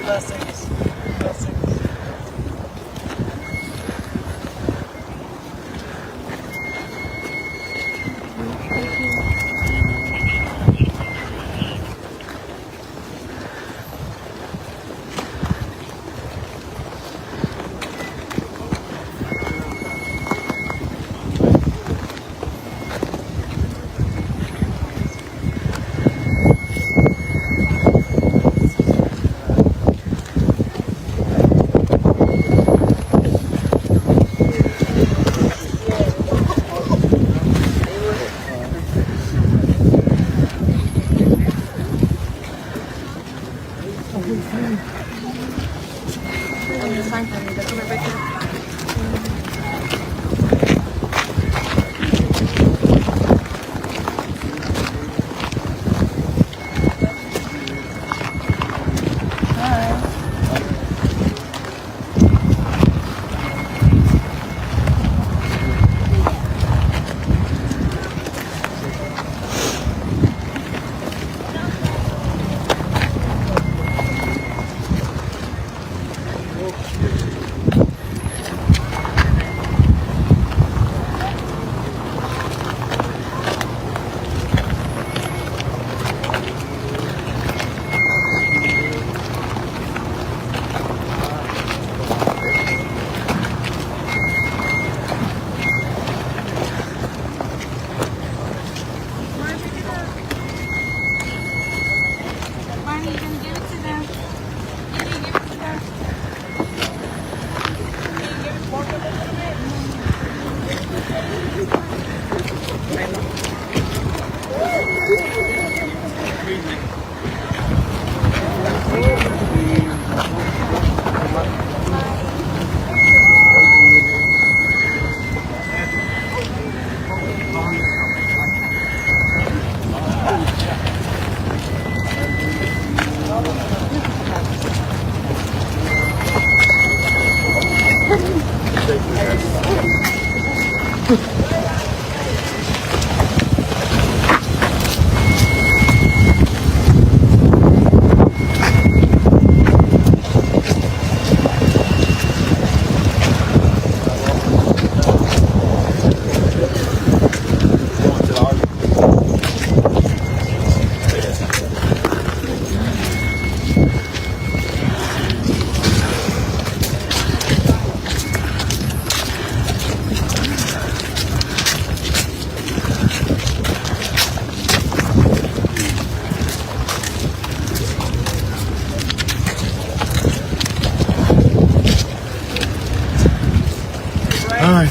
Blessings. Blessings.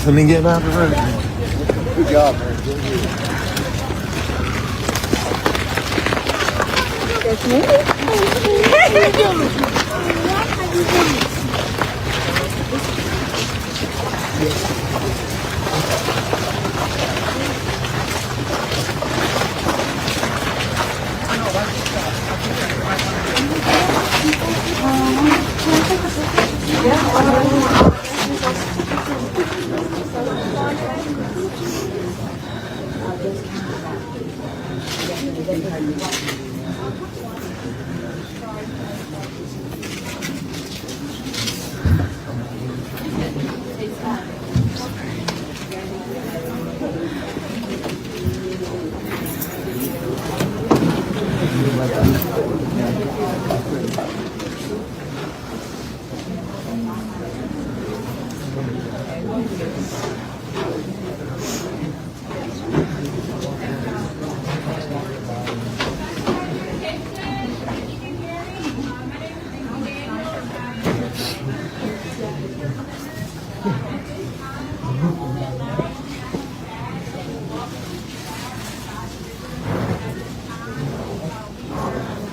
Let me get out of the road. Good job, man.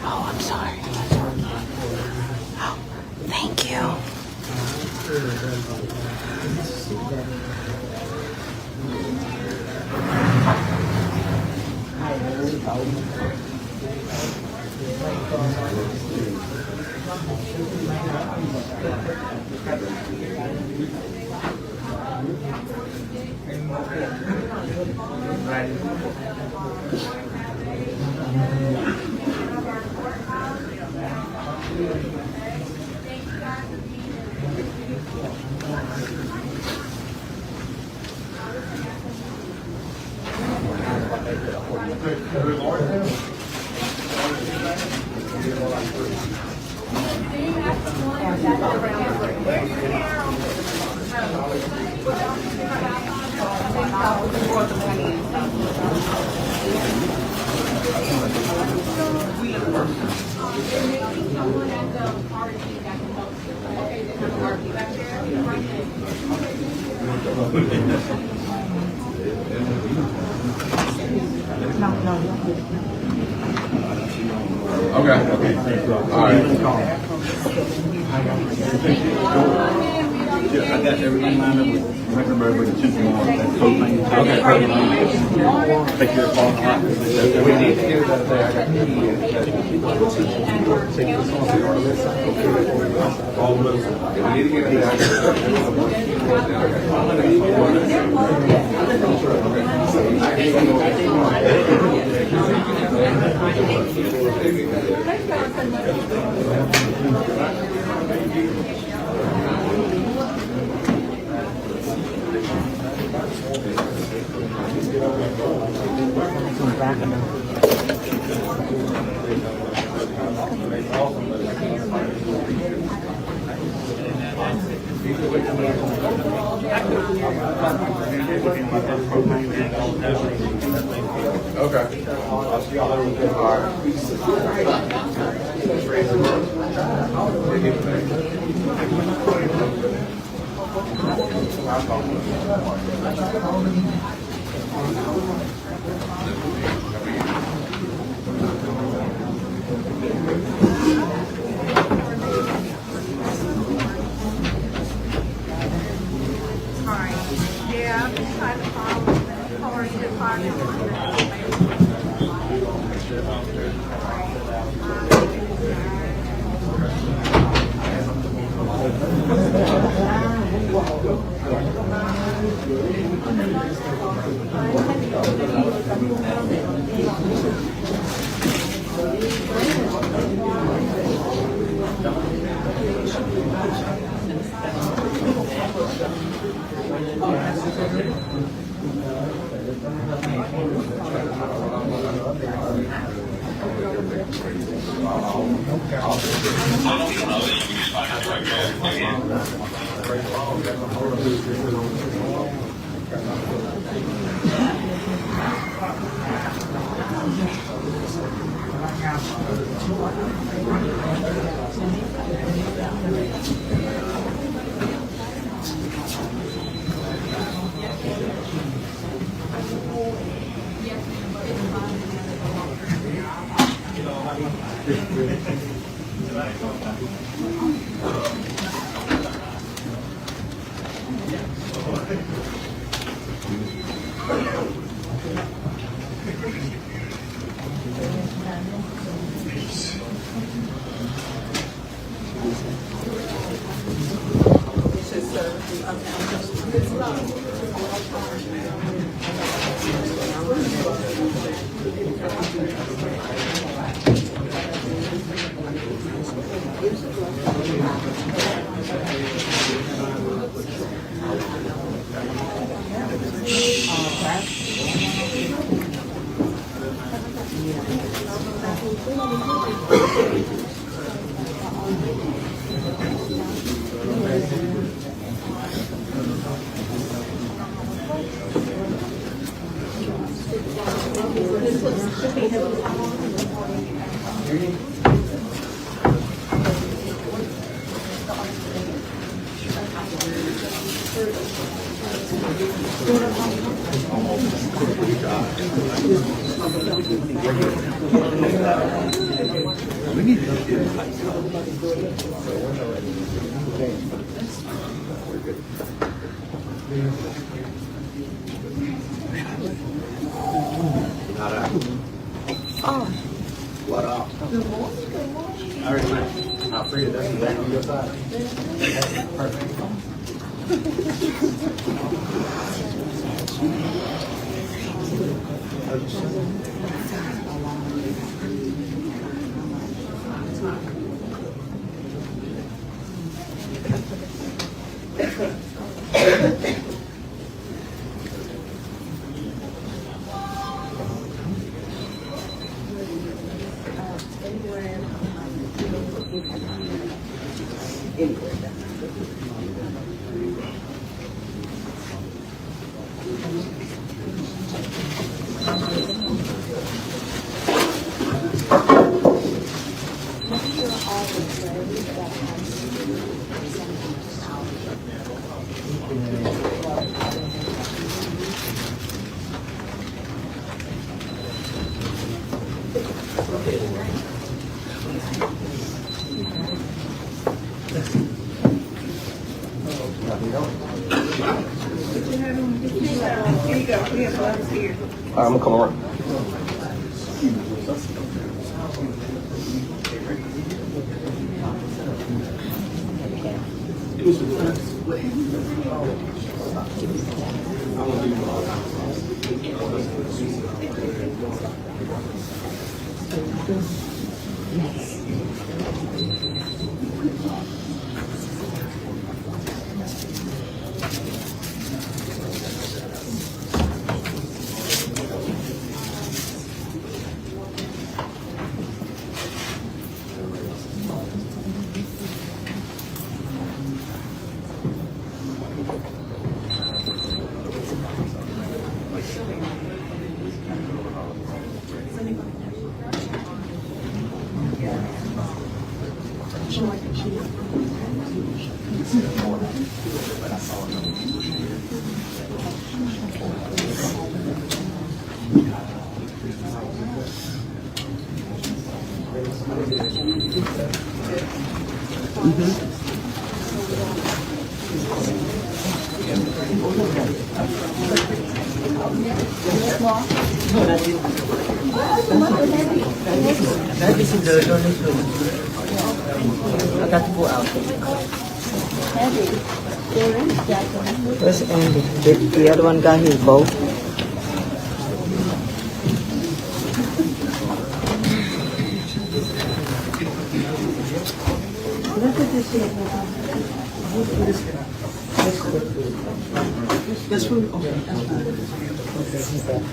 Oh, I'm sorry. Oh, thank you. Okay. All right. I got everything lined up with Mecklenburg with the tomorrow. That whole thing. Okay. Take your phone. We need to get it out of there. All of us. We need to get it out Okay. I'll see y'all later. All Yeah, I'm just trying to follow or either find What up? I already went. I'll free it. That's exactly your side. Perfect. I'm gonna come around. That is in the donors room. I got to go out. Where's Andy? The other one got his boat. This food? Okay, that's fine. Okay,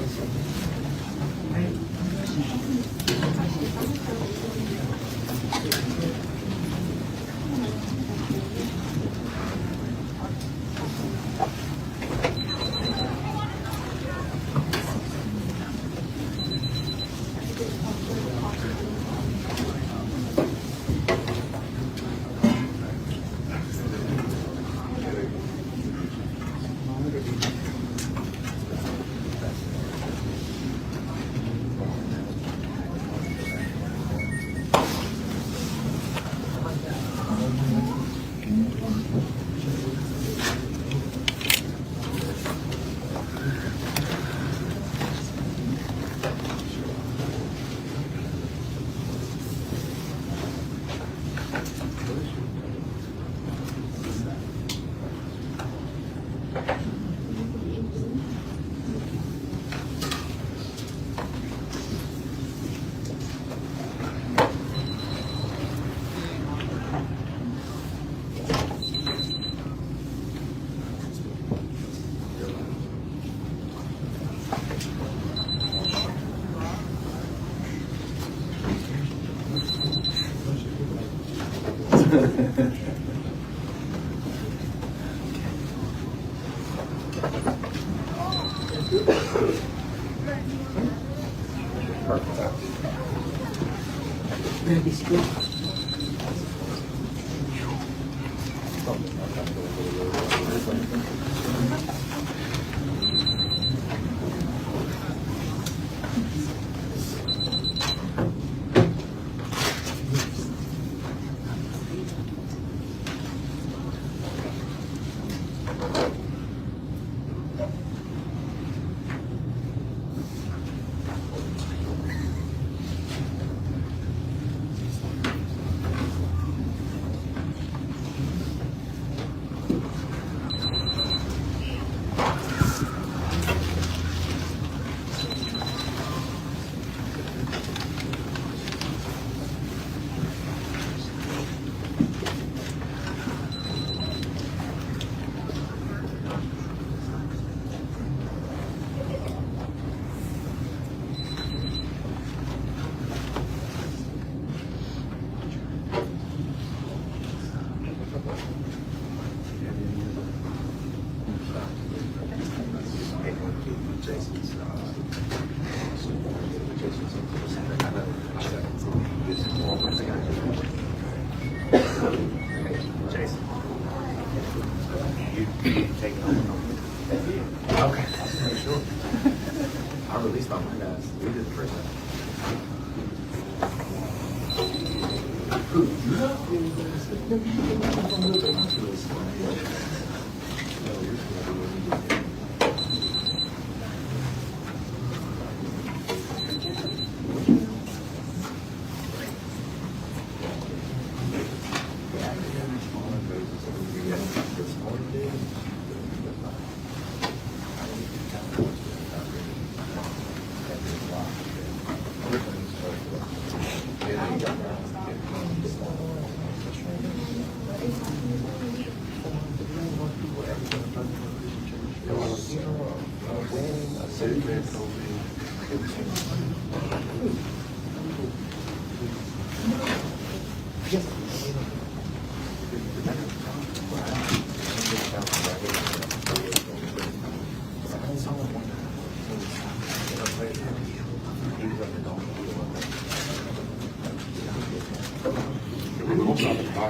Okay, I'll make sure. I released all my guys. We did the first time.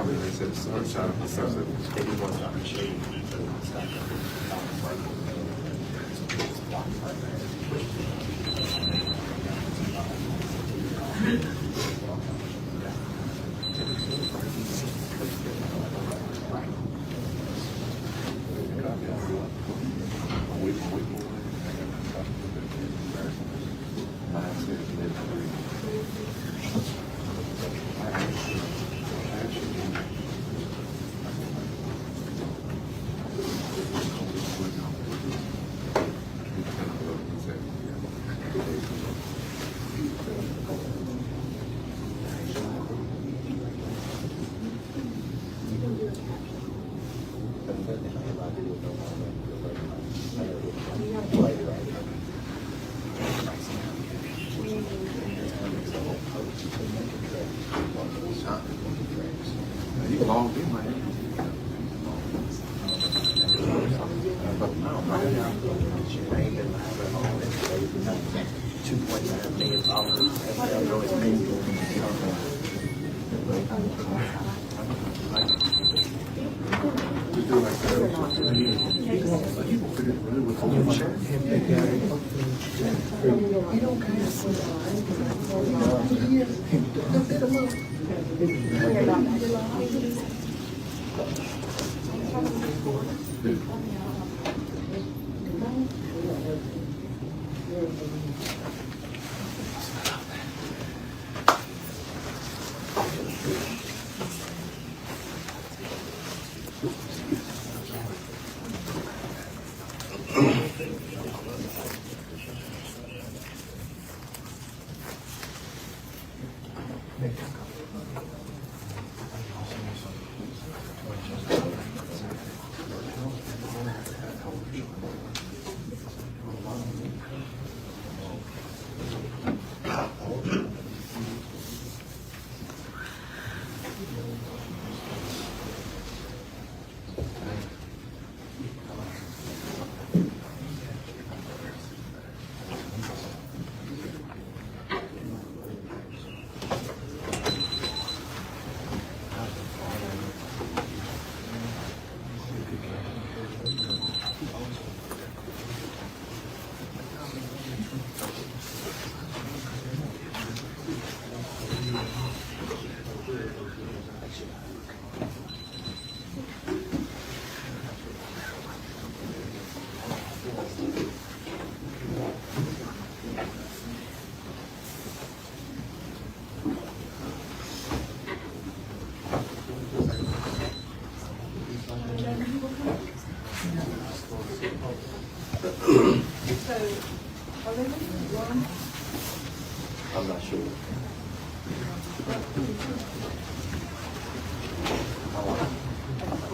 They said the sunshine, the sunset. You long been like $2.9 million. I'm not sure.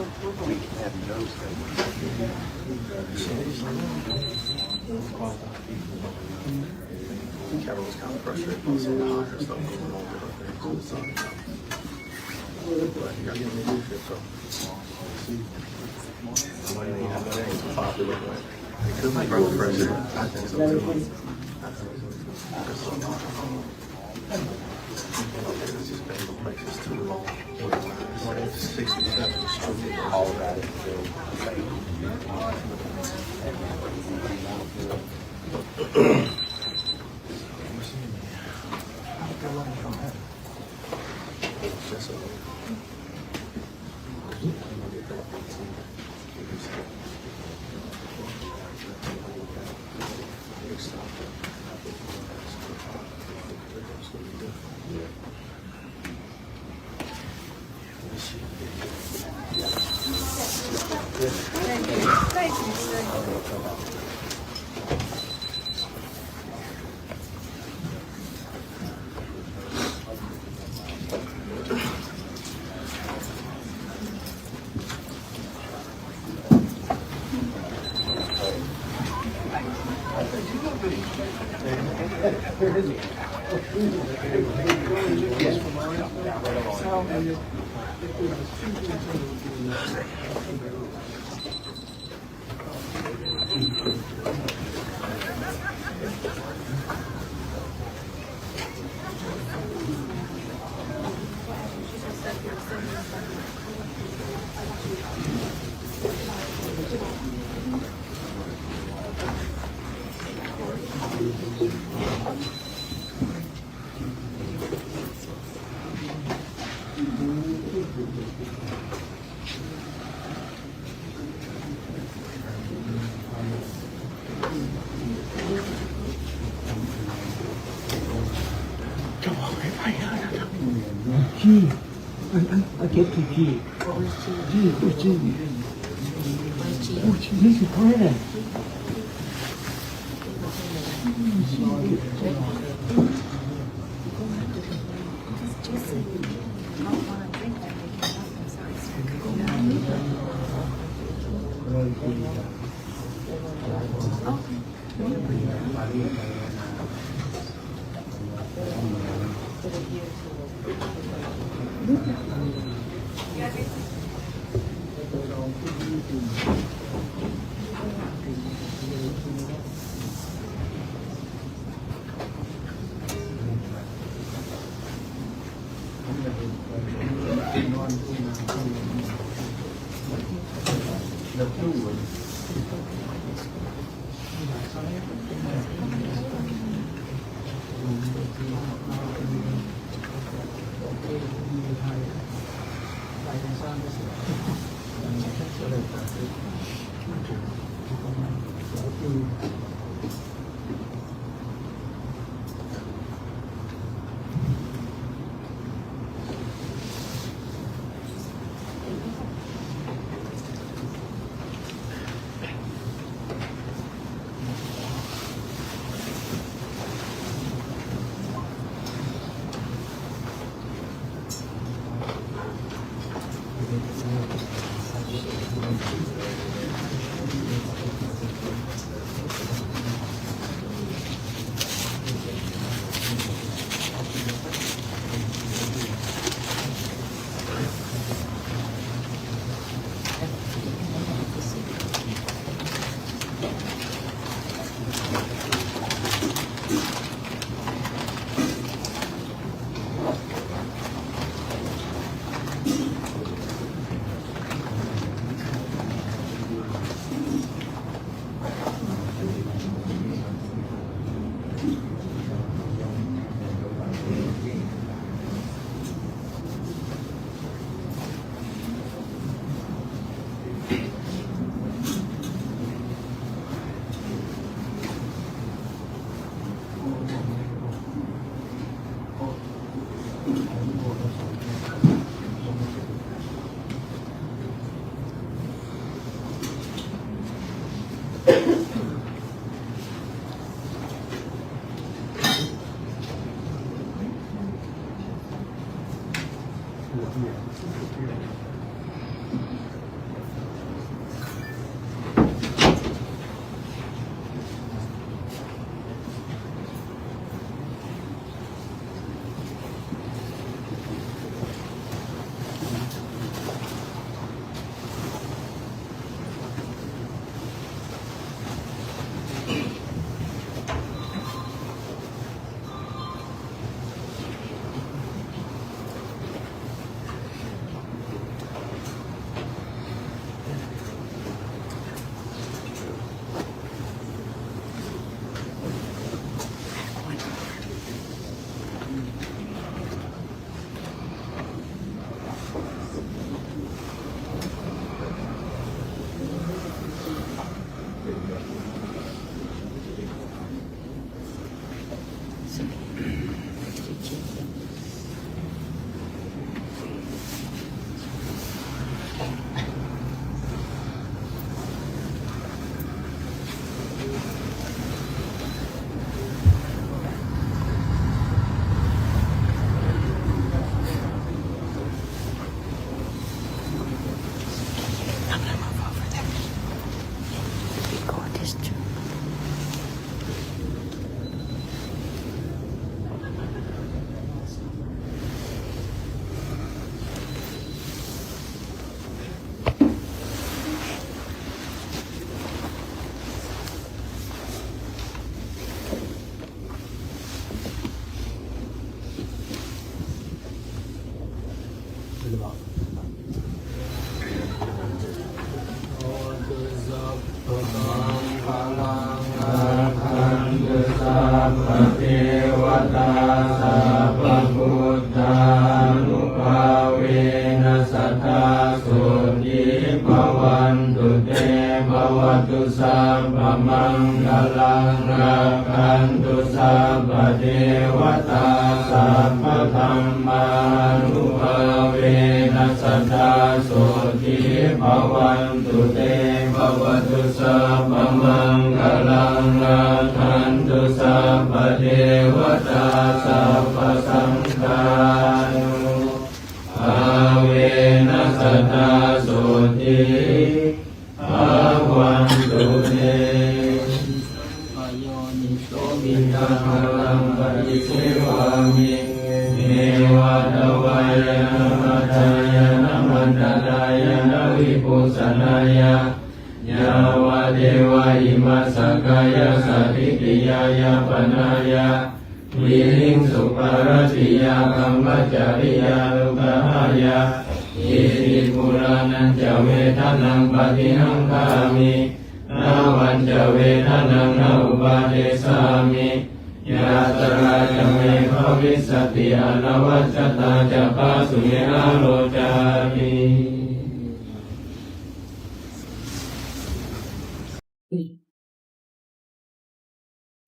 We can have nose Kevin was kind of frustrated by some of the higher stuff going on with the sun. But you got to get leadership, so. I might need to have a popular one. It could be brother president. I think so too. Okay, this is been the place is too long. 67 all that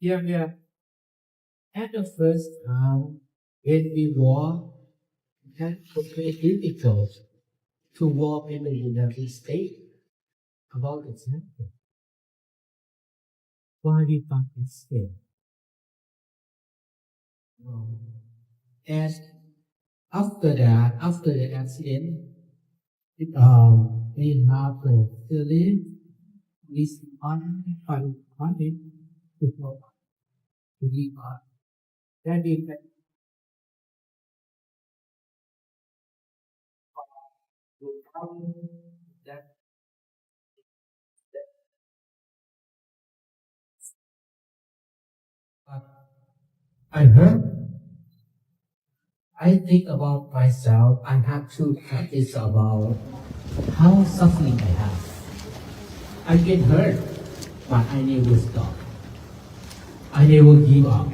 Yeah, yeah. At the first time, when we walk, that was very difficult to walk in the United States about example. Why we practice it? And after that, after the accident, we have the feeling this unfunny before we give up. That is that I heard. I think about myself. I have to practice about how suffering I have. I get hurt, but I never stop. I never give up.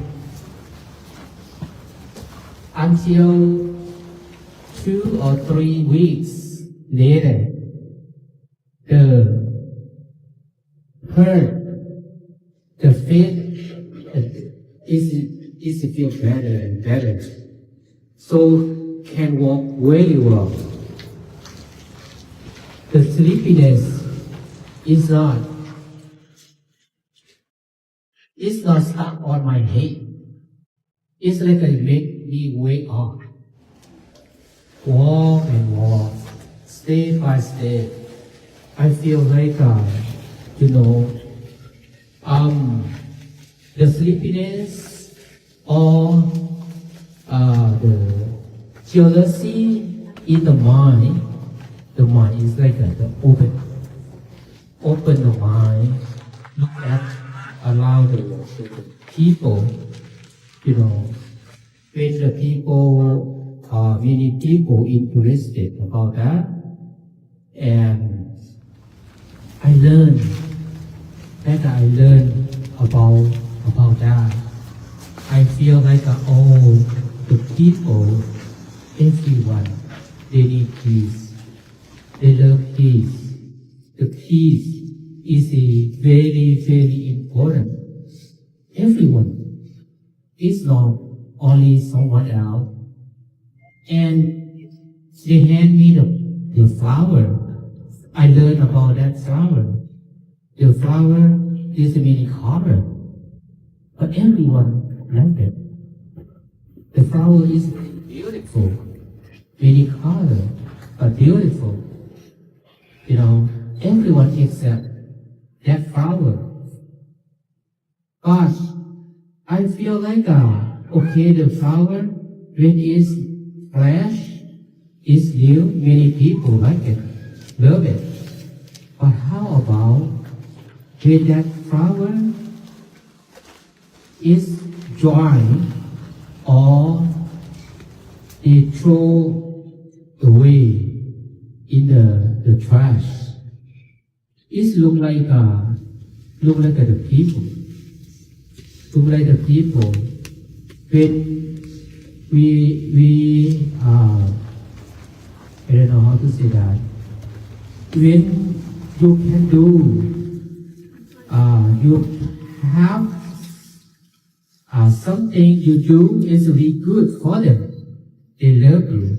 Until 2 or 3 weeks later, the hurt, the faith is feel better and better. so can walk very well. The sleepiness is not, it's not stuck on my head. It's like it make me wake up. Walk and walk, step by step. I feel like, you know, the sleepiness or the jealousy in the mind is like the open the mind, look at, allow the people, you know, when the people, many people interested about that, and I learned about that. I feel like all the people, everyone, they need peace. They love peace. The peace is a very, very important. Everyone is not only someone else. And they hand me the flower. I learned about that flower. The flower is many color, but everyone likes it. The flower is beautiful, many color, but beautiful. You know, everyone accept that flower. But I feel like, okay, the flower, when it's fresh, it's new, many people like it, love it. But how about when that flower is dry or they throw away in the trash? It look like the people. Look like the people. When we I don't know how to say that. When you can do, you have something you do is really good for them. They love you,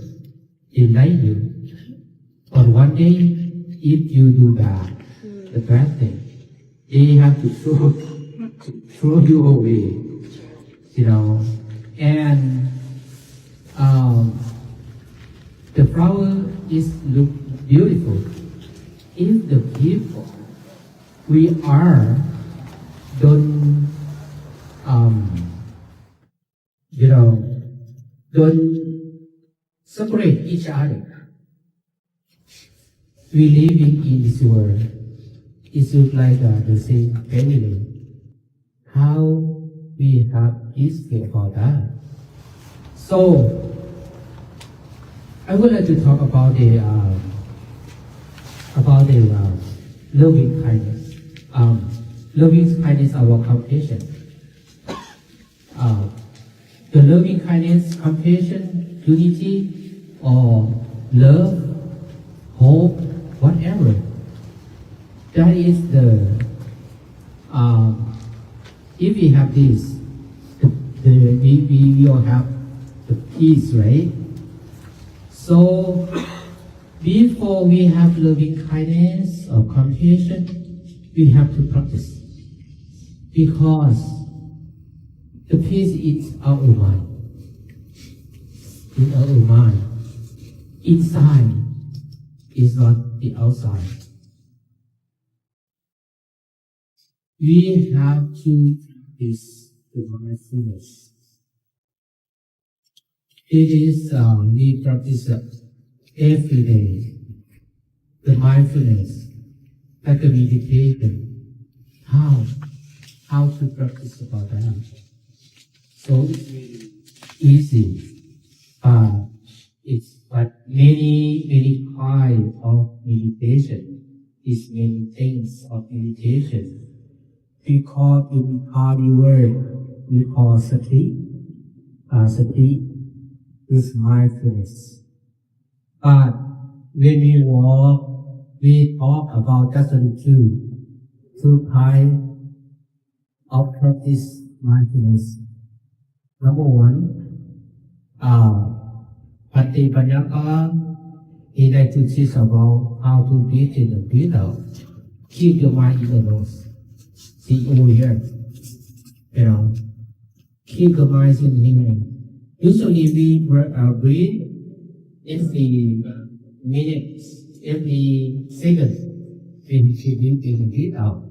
they like you. But one day, if you do the bad thing, they have to throw you away, you know. And the flower is look beautiful. If the people we are don't you know, don't separate each other. We living in this world. It looks like the same family. How we have history about that. So I would like to talk about the loving kindness. Loving kindness, our compassion. The loving kindness, compassion, unity, or love, hope, whatever. That is if we have this, we all have the peace, right? So before we have loving kindness or compassion, we have to practice, because the peace is our mind. In our mind, inside is not the outside. We have to practice the mindfulness. It is we practice every day. The mindfulness, like a meditation. How to practice about that? So it's really easy. But many kinds of meditation is many things of meditation. We call in Pali word, we call sati. Sati is mindfulness. But when we walk, we talk about just two kinds of practice mindfulness. Number one, Sati Panyaka, he like to teach about how to breathe in and breathe out. Keep your mind in the nose. See over here. Keep your mind in here. Usually we breathe every minutes, every second. We breathe in and breathe out.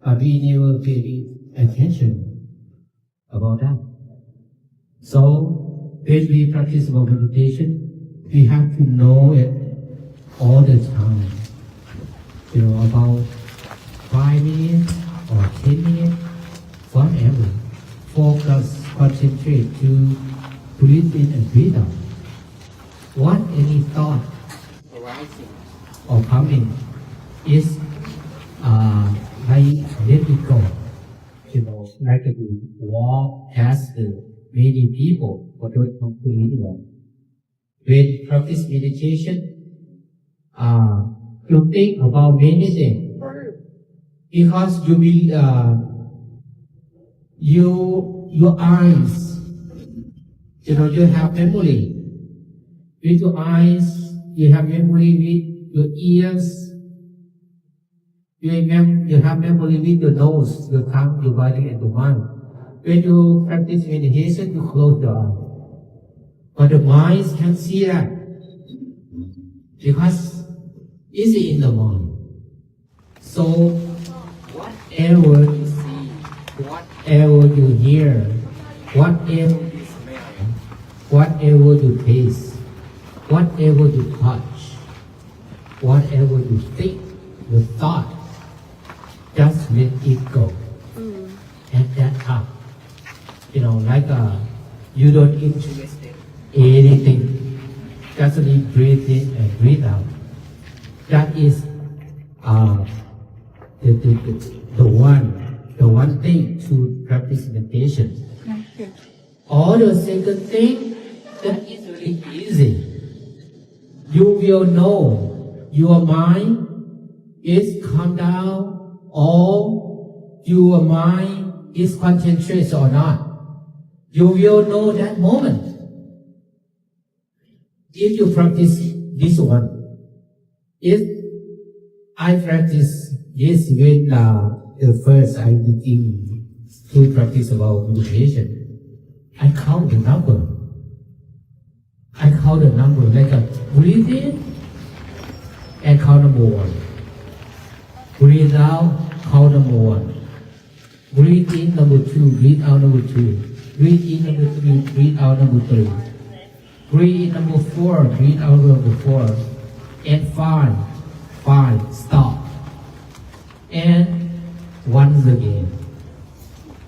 But we never pay attention about that. So when we practice about meditation, we have to know it all the time. About 5 minutes or 10 minutes, whatever. Focus, concentrate to breathe in and breathe out. What any thought arising or coming is like let it go. Like you walk past many people for those completely wrong. When practice meditation, you think about many things because you will, your eyes, you have memory. With your eyes, you have memory with your ears. You have memory with your nose, your tongue, your body, and your mind. When you practice meditation, you close your eyes. But the mind can see that because it's in the mind. So whatever you see, whatever you hear, whatever you smell, whatever you taste, whatever you touch, whatever you think, your thought, just let it go. At that time. Like you don't interest in anything. Just breathe in and breathe out. That is the one thing to practice meditation. All the second thing, that is really easy. You will know your mind is calm down or your mind is concentrated or not. You will know that moment. If you practice this one, if I practice this when the first I begin to practice about meditation, I count the number. I count the number like a breathe in and count number 1. Breathe out, count number 1. Breathe in number 2, breathe out number 2. Breathe in number 3, breathe out number 3. Breathe in number 4, breathe out number 4. And 5, stop. And once again.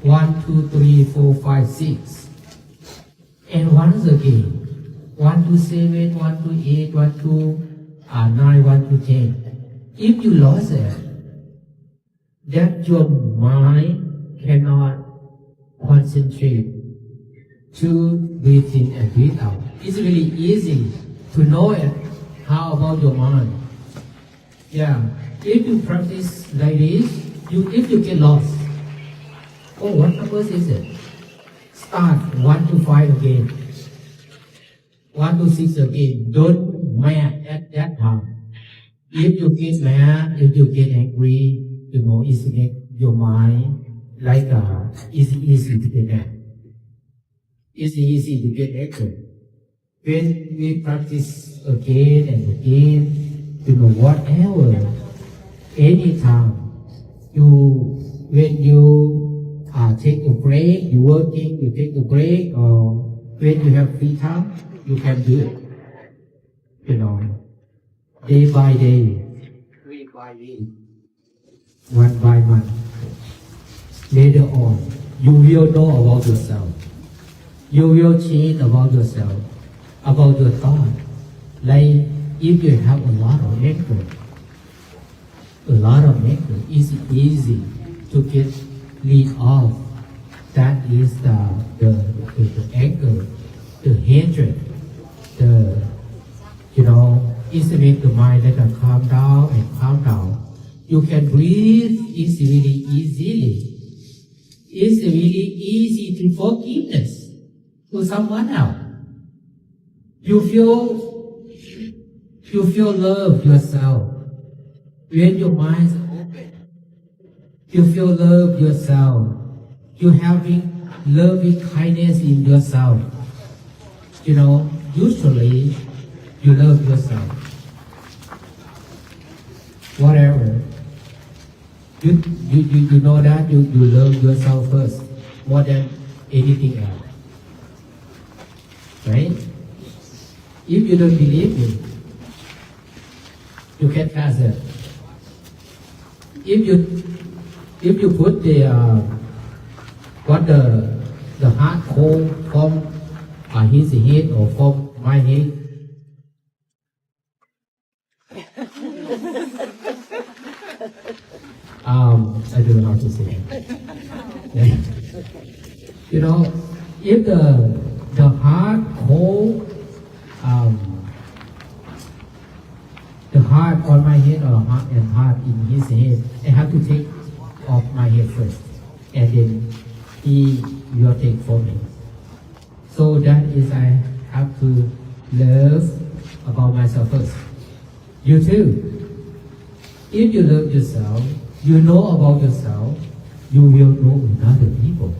1, 2, 3, 4, 5, 6. And once again. 1 to 7, 1 to 8, 1 to 9, 1 to 10. If you lost it, that your mind cannot concentrate to breathe in and breathe out. It's really easy to know it. How about your mind? Yeah, if you practice like this, if you get lost, what numbers is it? Start 1 to 5 again. 1 to 6 again. Don't mad at that time. If you get mad, if you get angry, it's make your mind like it's easy to get mad. It's easy to get angry. When we practice again and again, whatever, anytime, when you take a break, you working, you take a break, or when you have free time, you can do it. Day by day, week by week, month by month. Later on, you will know about yourself. You will change about yourself, about your thought. Like if you have a lot of anger, it's easy to get rid of. That is the anger, the hatred, it's make the mind let it calm down and calm down. You can breathe easily. It's really easy to forgiveness to someone else. You feel love yourself. When your mind is open, you feel love yourself. You having loving kindness in yourself. You know, usually you love yourself. Whatever. You know that you love yourself first more than anything else. Right? If you don't believe me, you can ask it. If you put the heart cold from his head or from my head, I don't know how to say it. You know, if the heart cold, the heart on my head or heart in his head, I have to take off my head first, and then he will take from me. So that is I have to love about myself first. You too. If you love yourself, you know about yourself, you will know another people.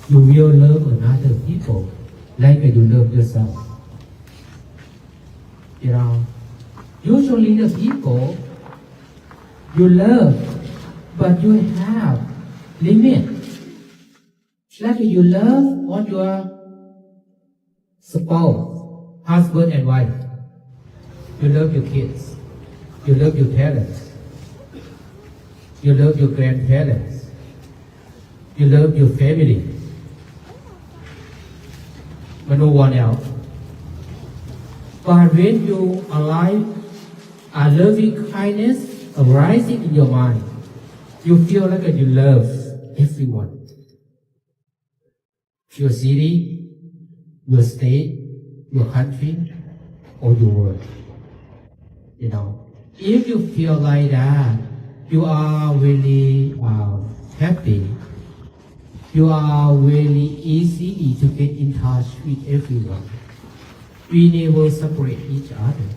You will love another people like you love yourself. You know, usually the people you love, but you have limit. Like you love on your spouse, husband and wife. You love your kids. You love your parents. You love your grandparents. You love your family. But no one else. But when you alive, a loving kindness arising in your mind, you feel like you love everyone. Your city, your state, your country, or your world. You know, if you feel like that, you are really happy. You are really easy to get in touch with everyone. We never separate each other.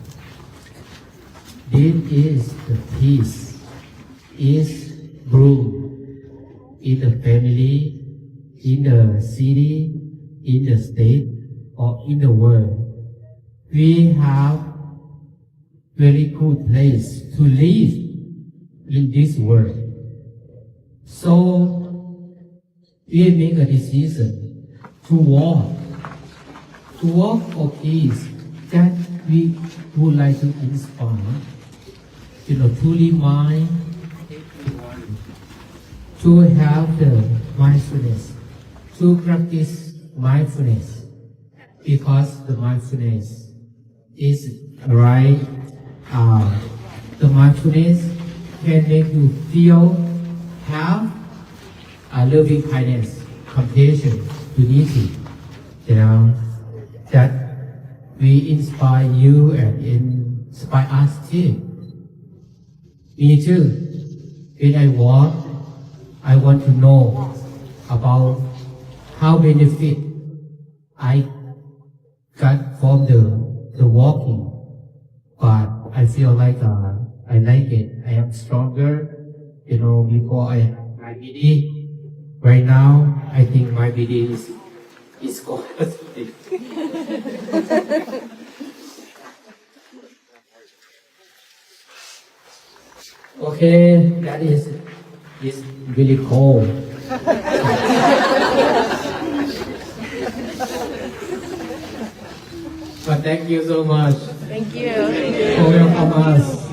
This is the peace is brewed in the family, in the city, in the state, or in the world. We have very good place to live in this world. So we make a decision to walk for peace that we would like to inspire, to remind, to have the mindfulness, to practice mindfulness, because the mindfulness is right. The mindfulness can make you feel, have a loving kindness, compassion, unity, that we inspire you and inspire us too. Me too. When I walk, I want to know about how benefit I got from the walking, but I feel like I like it. I am stronger. Before I have my BD. Right now, I think my BD is gone. Okay, that is really cold. But thank you so much. Thank you. For welcome us.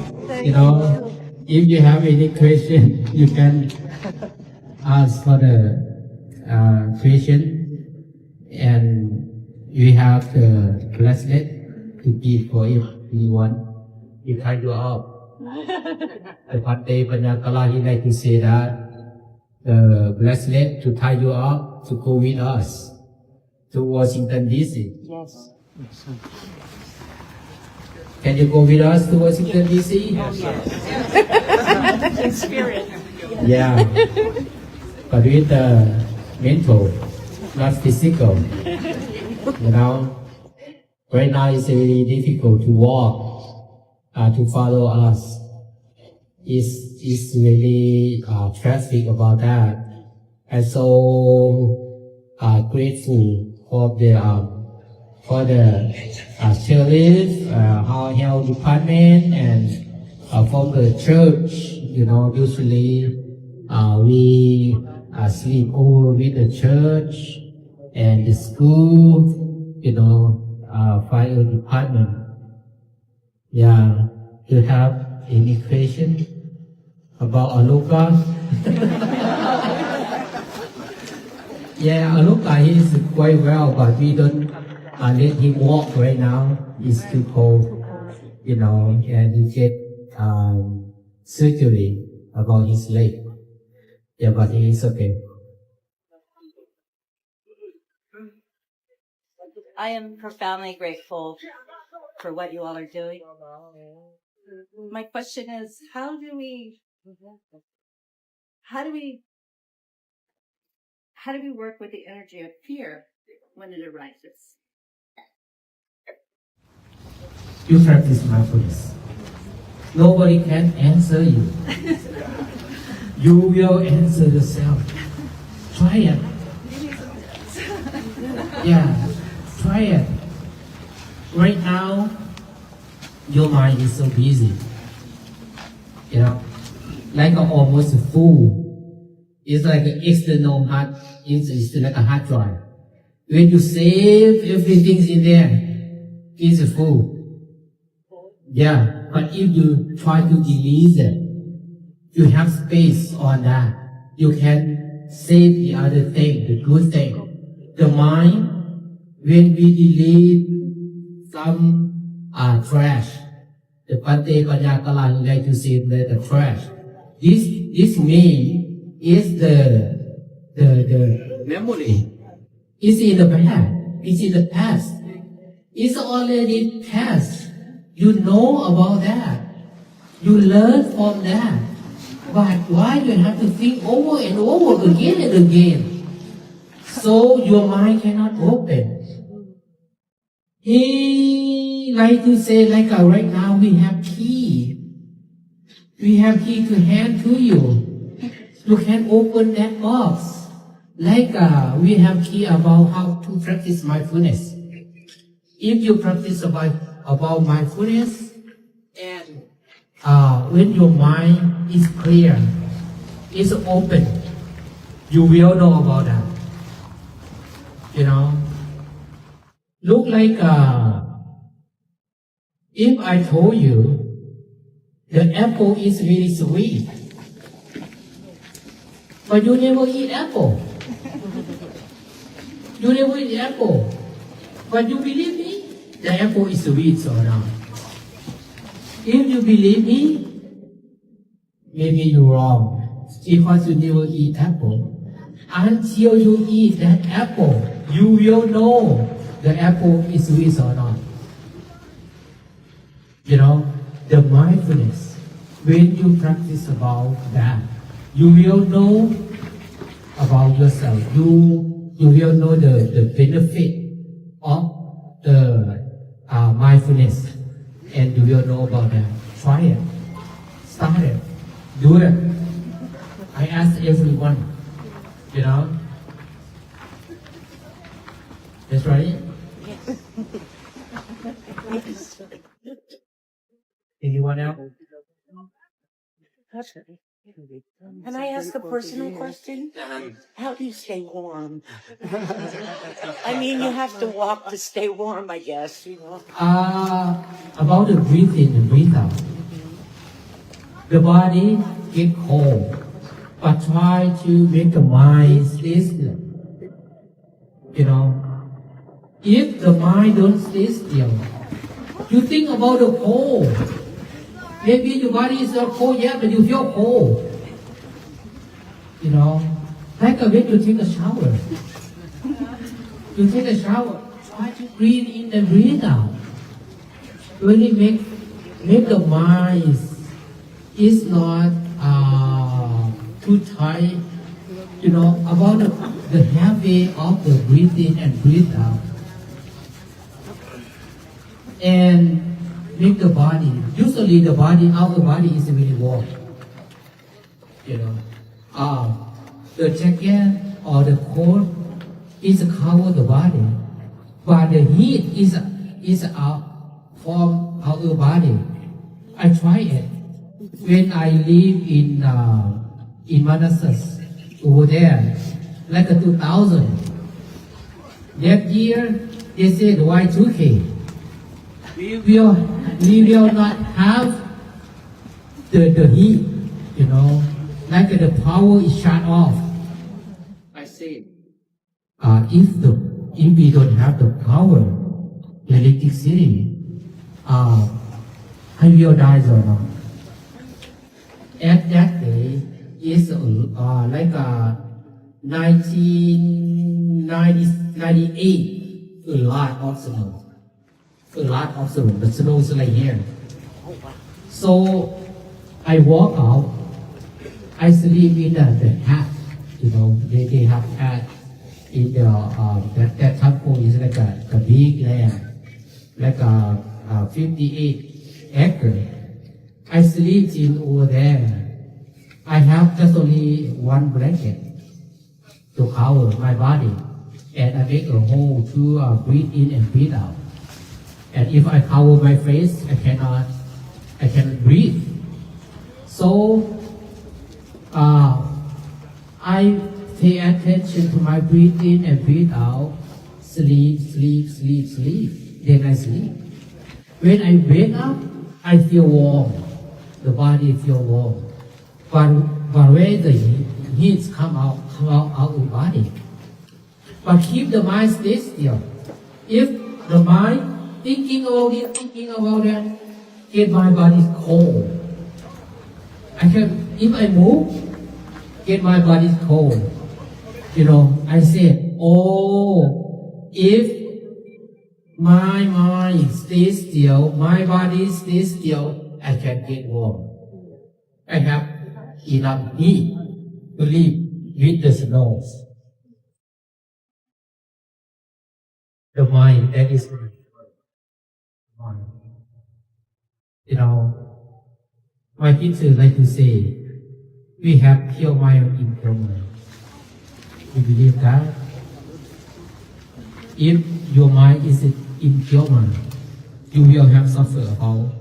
If you have any question, you can ask for the question, and we have the bracelet to give for if you want. You tie you up. The Pate Panyakala, he like to say that the bracelet to tie you up to go with us to Washington DC. Yes. Can you go with us to Washington DC? Yes. In spirit. Yeah. But with the mental, not physical. Right now it's really difficult to walk, to follow us. It's really traffic about that. And so grateful for the sheriff, our health department, and for the church. Usually we sleep over with the church and the school, fire department. Yeah, you have any question about Aluka? Yeah, Aluka is quite well, but we don't let him walk right now. It's too cold, and he get surgery about his leg. Yeah, but he is okay. I am profoundly grateful for what you all are doing. My question is, how do we work with the energy of fear when it arises? You practice mindfulness. Nobody can answer you. You will answer yourself. Try it. Yeah, try it. Right now, your mind is so busy. Like almost full. It's like an external hard. It's like a hard drive. When you save everything in there, it's full. Yeah, but if you try to delete it, you have space on that. You can save the other thing, the good thing. The mind, when we delete some trash, the Pate Panyakalan like to say the trash. This mean is the memory. It's in the past. It's in the past. It's already past. You know about that. You learn from that. But why do you have to think over and over again and again? So your mind cannot open. He like to say, like right now we have key. We have key to hand to you. You can open that box. Like we have key about how to practice mindfulness. If you practice about mindfulness, and when your mind is clear, is open, you will know about that. Look like if I told you the apple is really sweet, but you never eat apple. You never eat apple, but you believe me, the apple is sweet or not. If you believe me, maybe you're wrong, because you never eat apple. Until you eat that apple, you will know the apple is sweet or not. The mindfulness, when you practice about that, you will know about yourself. You will know the benefit of the mindfulness, and you will know about that. Try it. Start it. Do it. I ask everyone, That's right? Yes. Anyone else? Can I ask a personal question? How do you stay warm? I mean, you have to walk to stay warm, I guess, About the breathe in and breathe out. The body get cold, but try to make the mind stay still. If the mind don't stay still, you think about the cold. Maybe your body is not cold yet, but you feel cold. Like when you take a shower. You take a shower, try to breathe in and breathe out. Really make the mind is not too tight. About the habit of the breathe in and breathe out. and make the body. Usually the body, our body is really warm. You know, the jacket or the coat is cover the body, but the heat is out from our body. I try it when I live in Manassas over there, like a 2000. That year they said Y2K. We will not have the heat, you know, like the power is shut off. I said, if we don't have the power, electricity, I will die or not. At that day, it's like 1998, a lot of snow. The snow is like here. So I walk out, I sleep in the hat, you know, they have hat in the, that temple is like a big land, like a 58 acre. I sleep in over there. I have just only one blanket to cover my body, and I make a hole to breathe in and breathe out. And if I cover my face, I cannot breathe. So I pay attention to my breathe in and breathe out. Sleep. Then I sleep. When I wake up, I feel warm. The body feel warm. But when the heat come out of the body. But keep the mind stay still. If the mind thinking about that, get my body cold. If I move, get my body cold. You know, I said, if my mind stays still, my body stays still, I can get warm. I have enough heat to live with the snow. The mind, that is mind. You know, my teacher like to say, we have pure mind in pure mind. You believe that? If your mind is in pure mind, you will have suffer about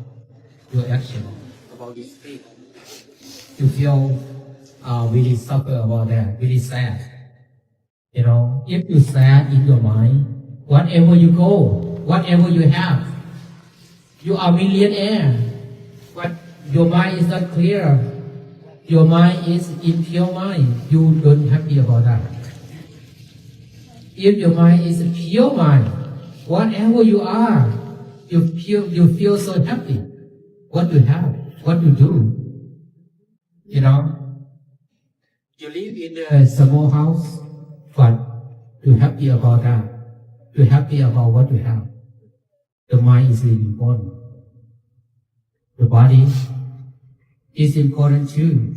your action, about this faith. You feel really suffer about that, really sad. You know, if you sad in your mind, whatever you go, whatever you have, you are millionaire, but your mind is not clear. Your mind is in pure mind. You don't happy about that. If your mind is a pure mind, whatever you are, you feel so happy. What you have, what you do. You know, you live in a small house, but you're happy about that. You're happy about what you have. The mind is really important. The body is important too,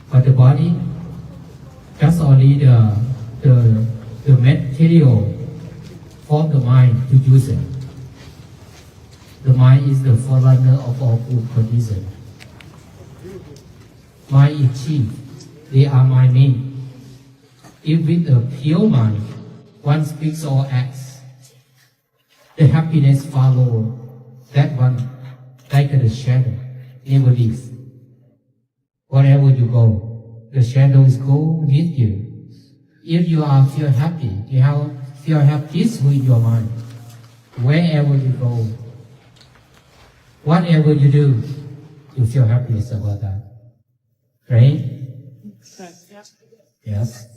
but the body just only the material for the mind to use it. The mind is the forerunner of all food production. Mind is chief. They are my main. If with a pure mind, one speaks or acts, the happiness follow that one like a shadow, never leaves. Wherever you go, the shadows go with you. If you feel happy, you have peaceful in your mind. Wherever you go, whatever you do, you feel happiness about that. Right? Yes.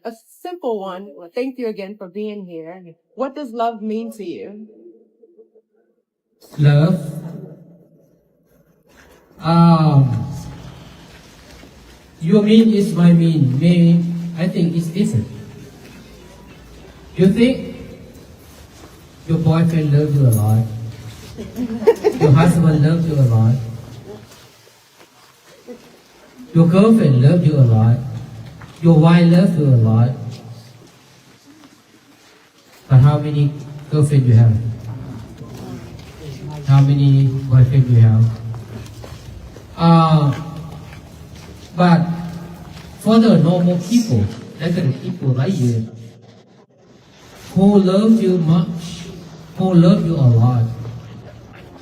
A simple one. Well, thank you again for being here. What does love mean to you? Love. Your mean is my mean. Maybe I think it's different. You think your boyfriend loves you a lot. Your husband loves you a lot. Your girlfriend loves you a lot. Your wife loves you a lot. But how many girlfriend you have? How many boyfriend you have? But for the normal people, like the people like you, who love you much, who love you a lot,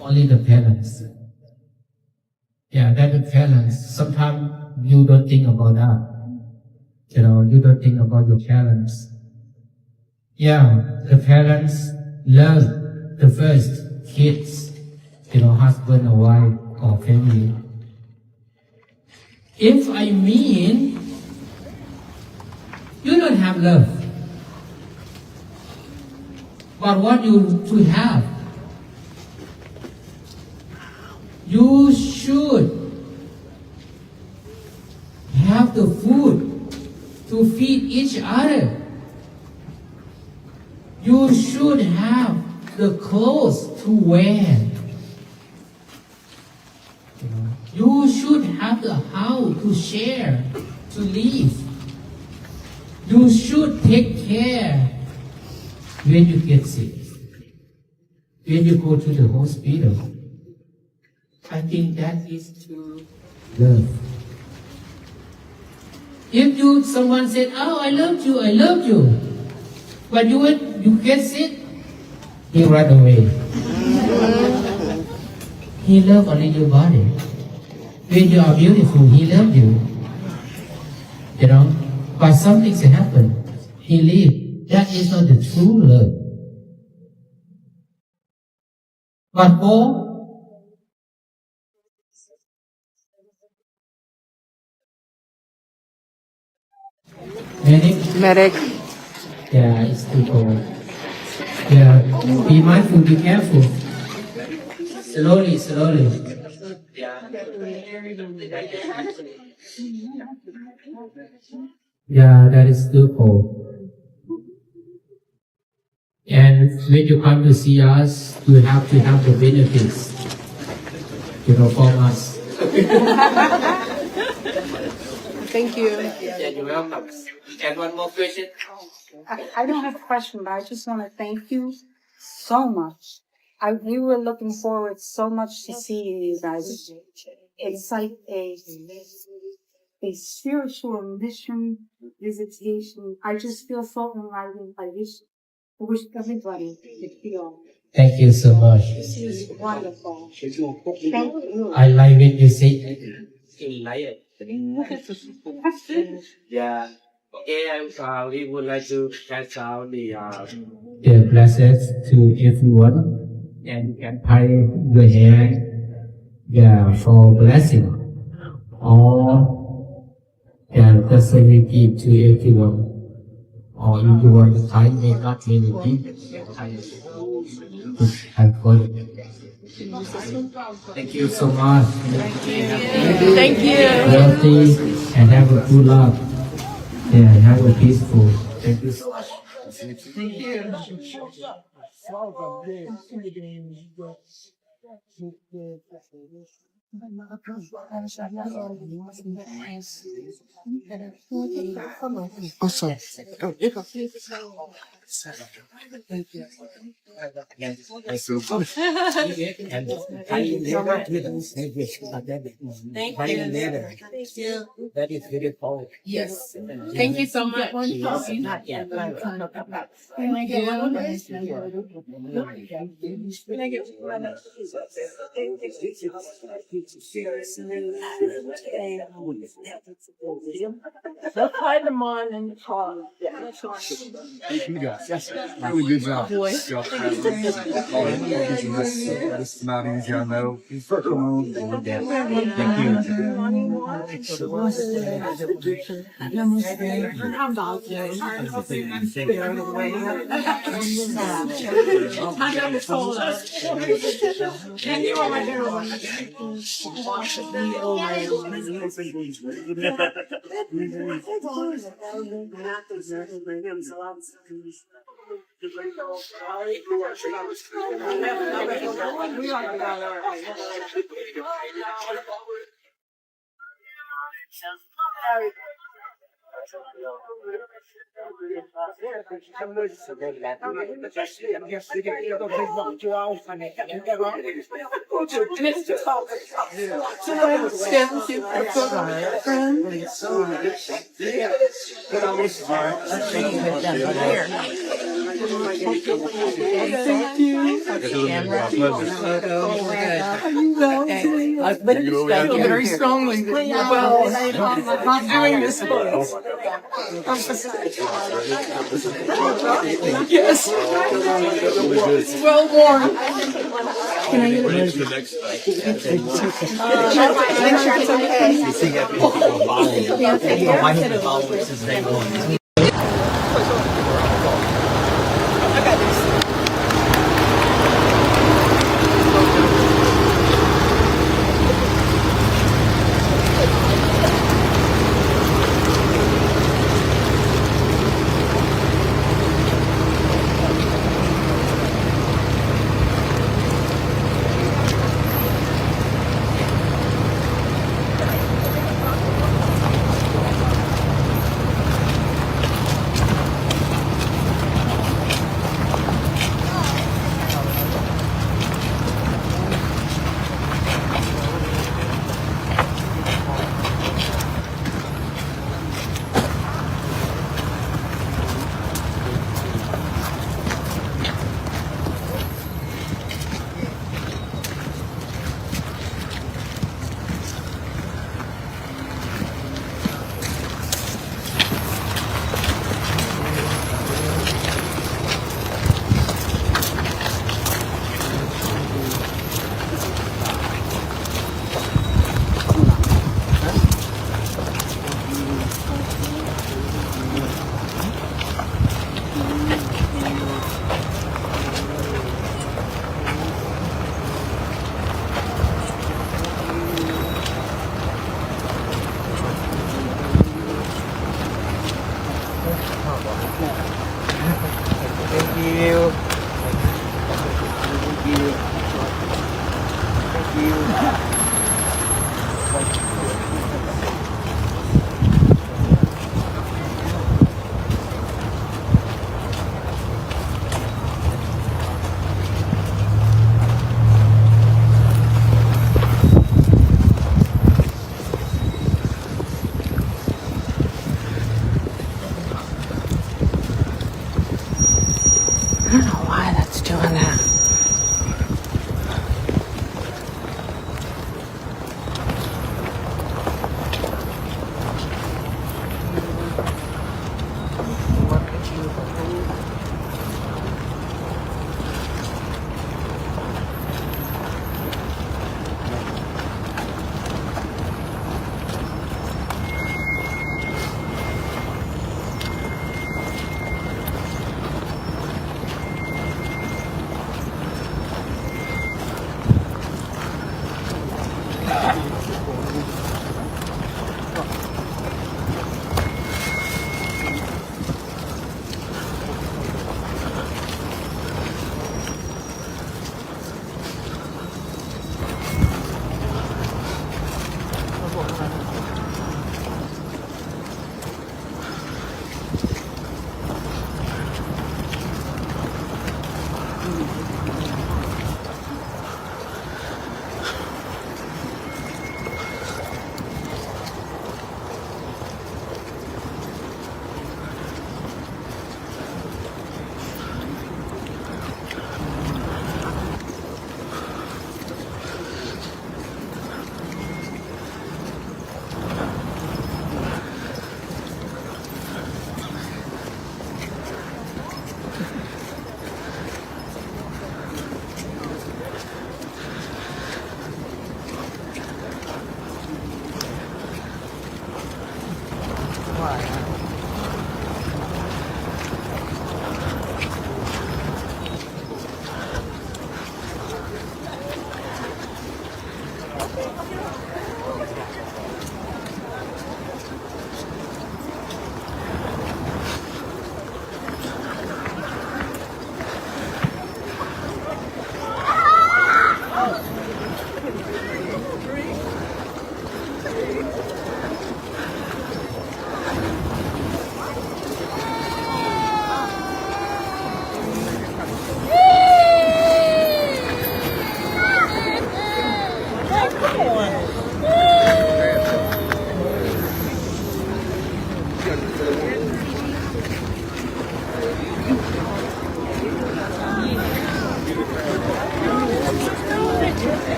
only the parents. Yeah, that the parents. Sometimes you don't think about that. You don't think about your parents. Yeah, the parents love the first kids, husband or wife or family. If I mean, you don't have love. But what you should have, you should have the food to feed each other. You should have the clothes to wear. You should have the house to share, to live. You should take care when you get sick, when you go to the hospital. I think that is true love. If someone said, "Oh, I love you," but you get sick, he run away. He loves only your body. When you are beautiful, he loves you. But something happen, he leave. That is not the true love. But Medic. yeah, it's too cold. Yeah, be mindful, be careful. Slowly. Yeah, that is too cold. And when you come to see us, you have to have the benefits, from us. Thank you. Yeah, you're welcome. And one more question. I don't have a question, but I just want to thank you so much. We were looking forward so much to seeing you guys. It's like a spiritual mission visitation. I just feel so enlightened. I wish everybody could feel. Thank you so much. This is wonderful. Thank you. I like when you say enlightened. Yeah. Okay, we would like to pass out the blessings to everyone, and you can pay your hand, for blessing. Or just we give to everyone. Or if you want to Thai, may not mean have for it. Thank you so much. Thank you. Healthy and have a good luck. Yeah, have a peaceful. Thank you so much. Thank you. Awesome. Thank you. That is beautiful. Yes. Thank you so much. Not yet. Can I get one? They'll find them on and call. Thank you guys. Yes, really good job. It's not easy, I know. Thank Very strongly. Well, not doing this close. Yes. It's well worn. Can I get When's the next I don't know why that's doing that.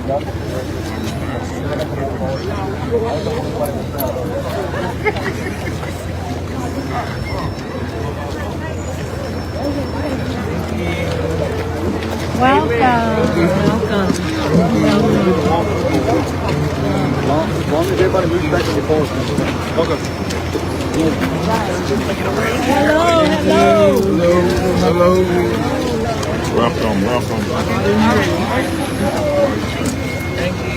As long as everybody moves back to the post. Welcome. Hello. Welcome. Thank you.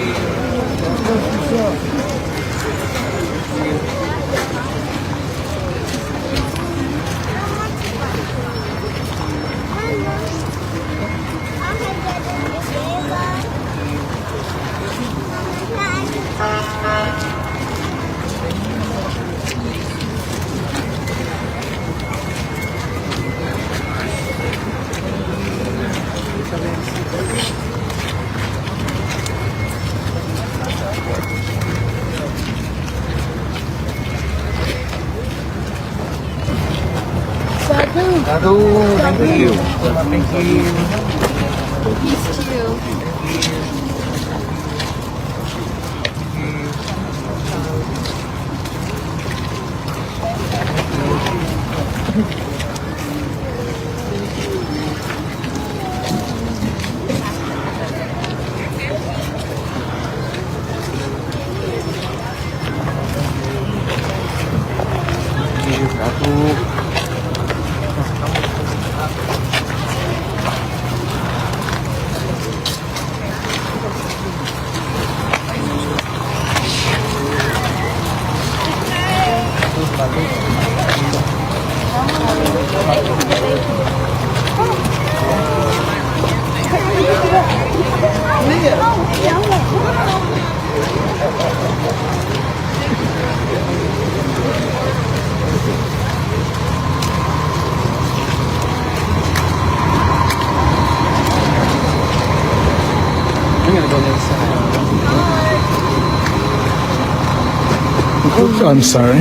I'm sorry.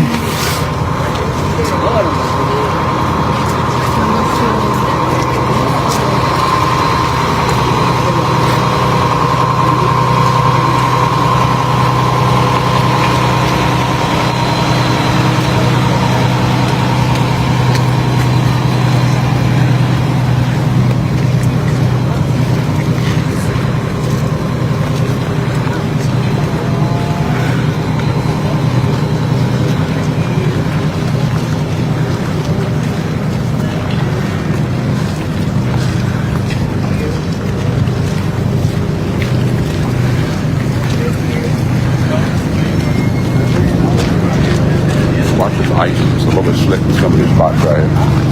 Watch this ice. It's a little bit slick in some of these spots right here.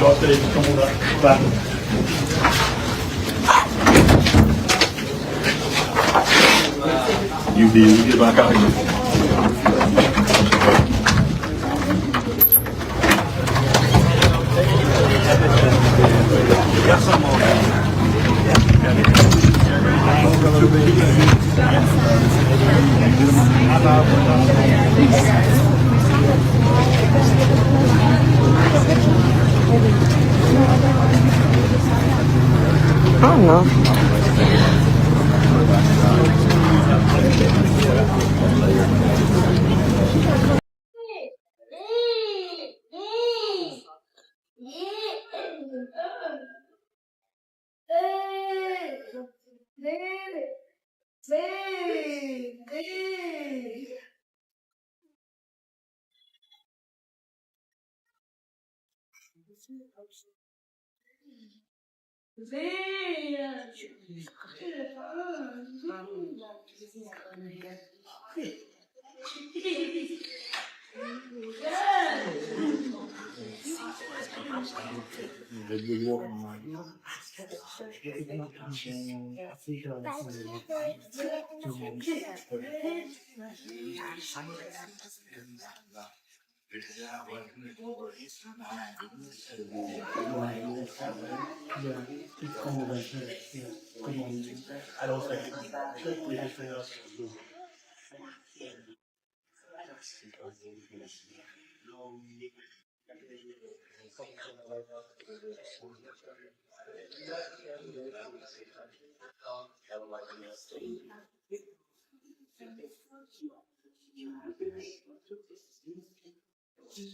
Jag You did get back out here. I don't know.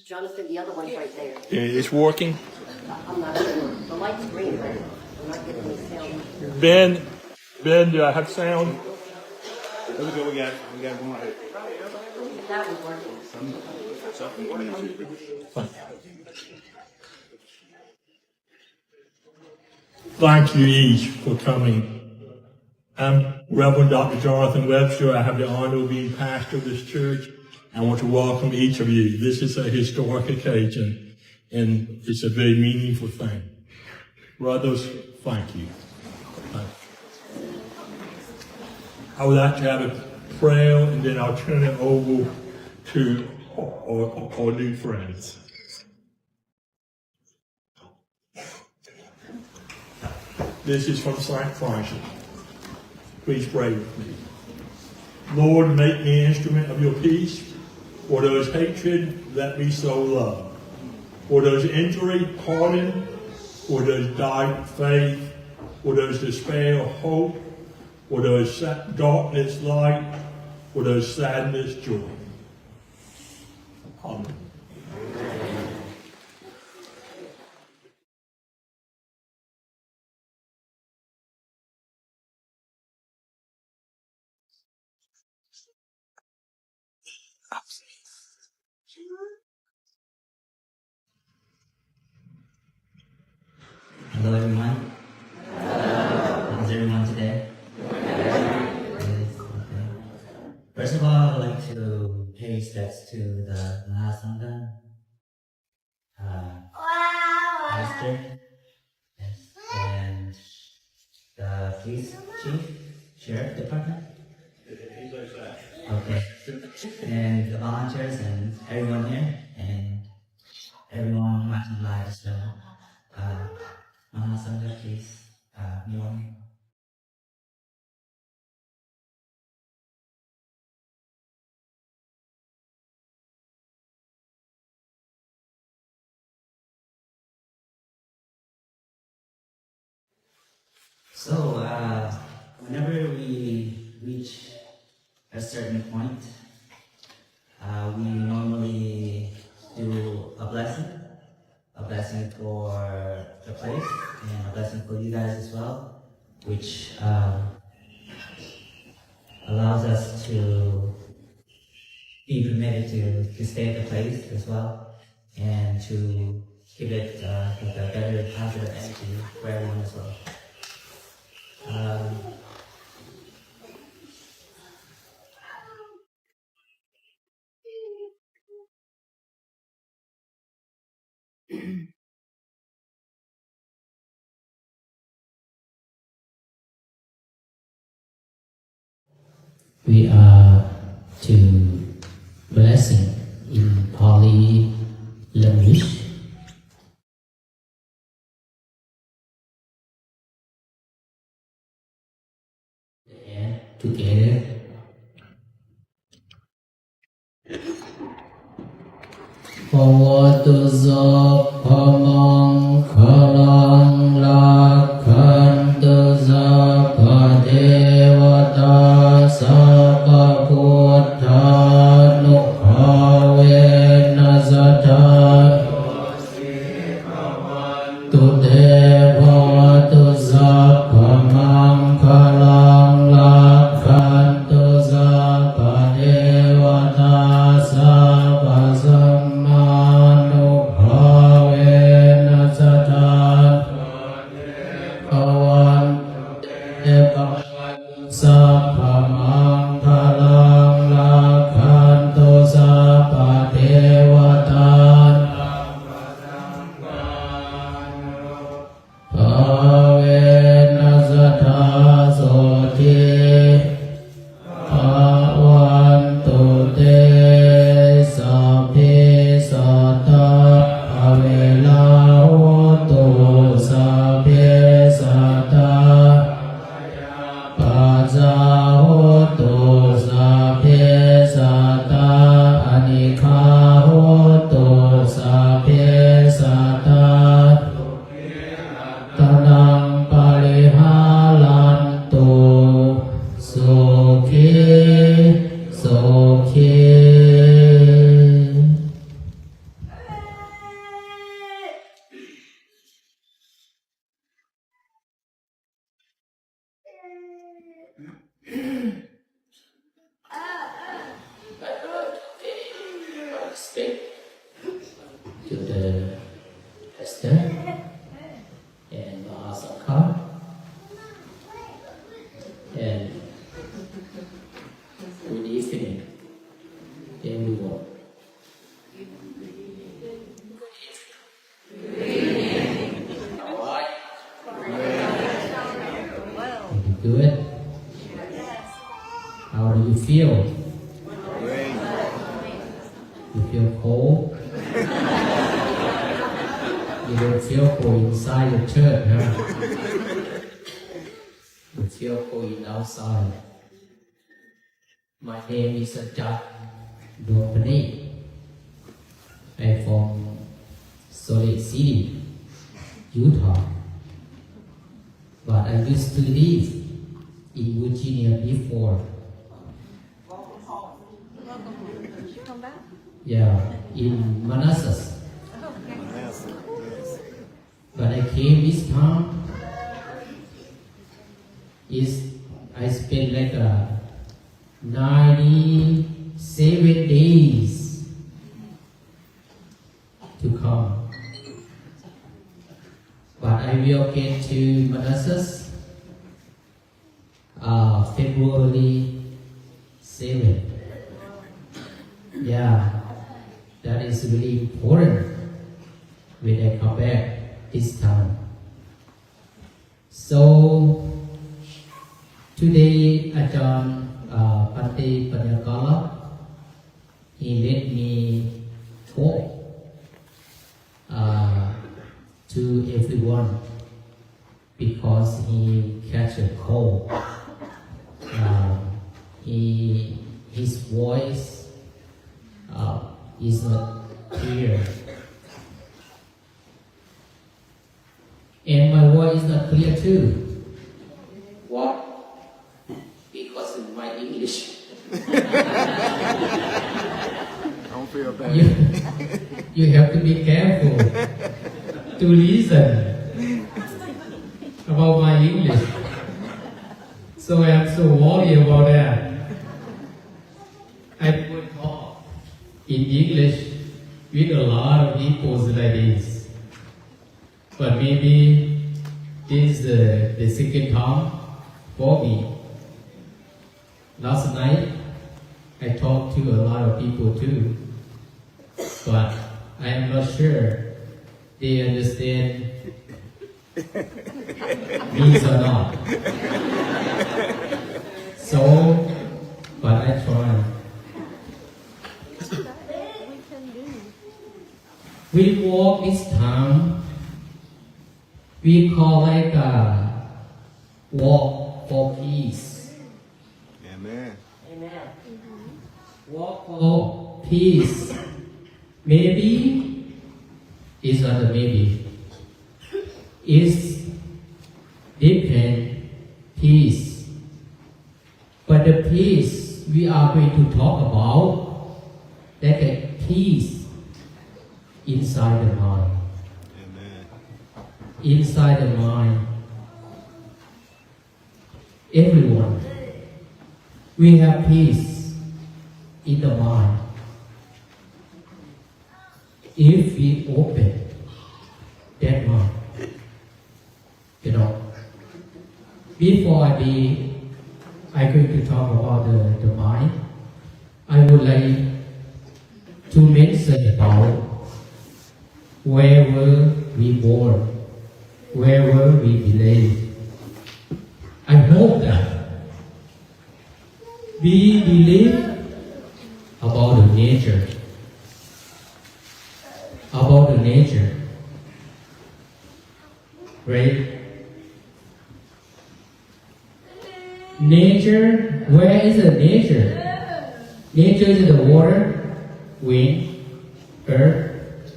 Jonathan, the other one's right there. It's working. I'm not sure. The light's green, but I'm not getting any sound. Ben, do I have sound? There we go. We got one right here. That one's working. Thank you each for coming. I'm Reverend Dr. Jonathan Webster. I have the honor of being pastor of this church. I want to welcome each of you. This is a historic occasion, and it's a very meaningful thing. Brothers, thank you. Thank you. I would like to have a prayer, and then I'll turn it over to our new friends. This is from St. Francis. Please pray with me. Lord, make me an instrument of your peace. For those hatred, let me sow love. For those injury, pardon. For those died, faith. For those despair, hope. For those darkness, light. For those sadness, joy. Amen. Hello, everyone. How's everyone today? Good. Okay. First of all, I would like to pay respects to the Mahasangha pastor, yes, and the police chief, sheriff department. Okay. And the volunteers and everyone here, and everyone watching live as well. Mahasangha, please, warm. So, whenever we reach a certain point, we normally do a blessing for the place, and a blessing for you guys as well, which allows us to be permitted to stay at the place as well, and to give it with a better positive energy for everyone as well. we are to blessing in Pali language. And together. Bhavatu Sapphamang Khalang Lakhantu Sappha Devata Sappha Buddha Nukhavena Sattha Tudhe Bhavatu Sapphamang Khalang Lakhantu Sappha Devata Sappha To the Esther and Mahasakha and good evening everyone. Alright. Good. How do you feel? You feel cold? You don't feel cold inside the church, huh? You feel cold outside. My name is Ajahn Dopani. I'm from Salt Lake City, Utah. But I used to live in Virginia before. Yeah, in Manassas. But I came this time. I spent like 97 days to come. But I will get to Manassas February 7. Yeah, that is really important when I come back this time. So today Ajahn Pante Panyakala, he let me talk to everyone because he catch a cold. His voice is not clear. And my voice is not clear too. What? Because of my English. Don't feel bad. You have to be careful to listen about my English. So I am so worried about that. I would talk in English with a lot of people like this. But maybe this is the second time for me. Last night, I talked to a lot of people too. But I am not sure they understand me or not. So I try. We walk this time. We call like a walk for peace. Amen. Amen. Walk for peace. Maybe it's not a maybe. It's depend peace. But the peace we are going to talk about, that a peace inside the mind. Amen. Inside the mind. Everyone, we have peace in the mind. If we open that mind, before I'm going to talk about the mind, I would like to mention about where were we born, where were we believed. I hope that we believe about the nature, right? Nature, where is the nature? Nature is the water, wind, earth,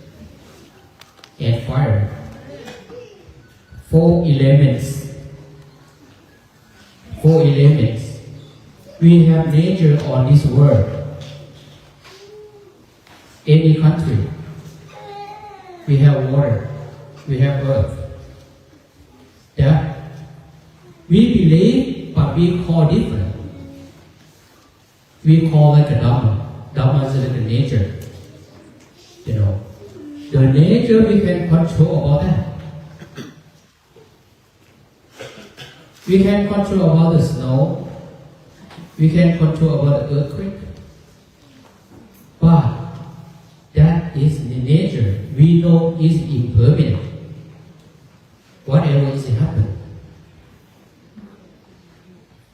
and fire. 4 elements. 4 elements. We have nature on this world. Any country, we have water, we have earth. Yeah. We believe, but we call different. We call like a Dhamma. Dhamma is like a nature. The nature we can control about that. We can control about the snow. We can control about the earthquake. But that is the nature. We know is impermanent. Whatever is happening.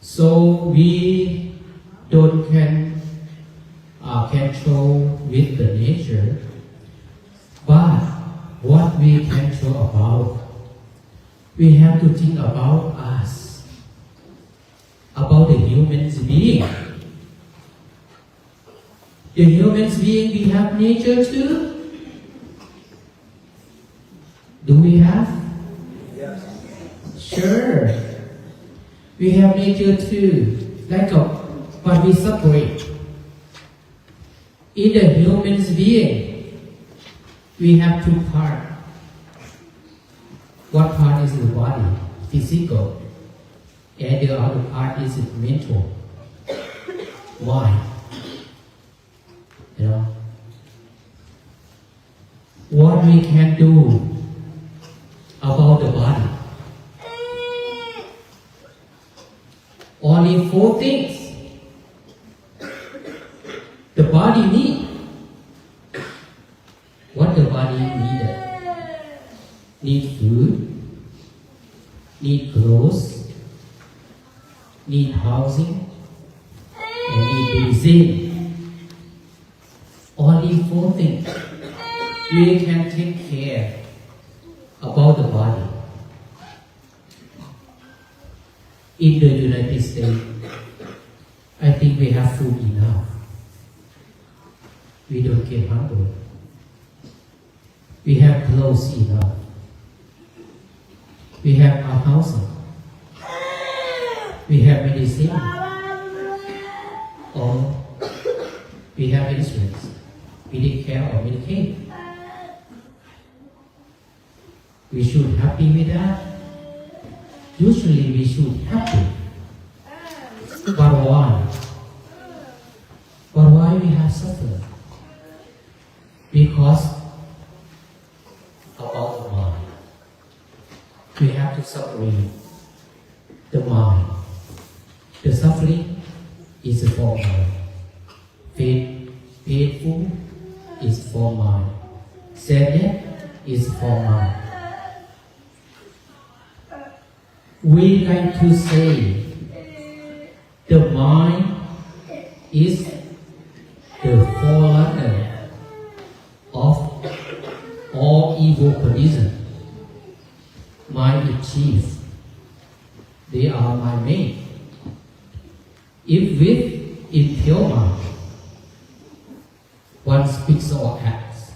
So we don't can control with the nature, but what we control about, we have to think about us, about the human being. The human being, we have nature too. Do we have? Yes. Sure. We have nature too, but we separate. In the human being, we have 2 parts. One part is the body, physical, and the other part is mental. Why? What we can do about the body? Only 4 things. The body needs. What the body needs? Need food, need clothes, need housing, and need medicine. Only 4 things. We can take care about the body. In the United States, I think we have food enough. We don't get hungry. We have clothes enough. We have a housing. We have medicine. Or we have insurance. We take care of Medicaid. We should be happy with that. Usually we should be happy. But why? But why we have suffering? Because about the mind. We have to separate the mind. The suffering is for mind. Painful is for mind. Sadness is for mind. We like to say the mind is the forerunner of all evil conditions. Mind is chief. They are my mate. If with impure mind, one speaks or acts,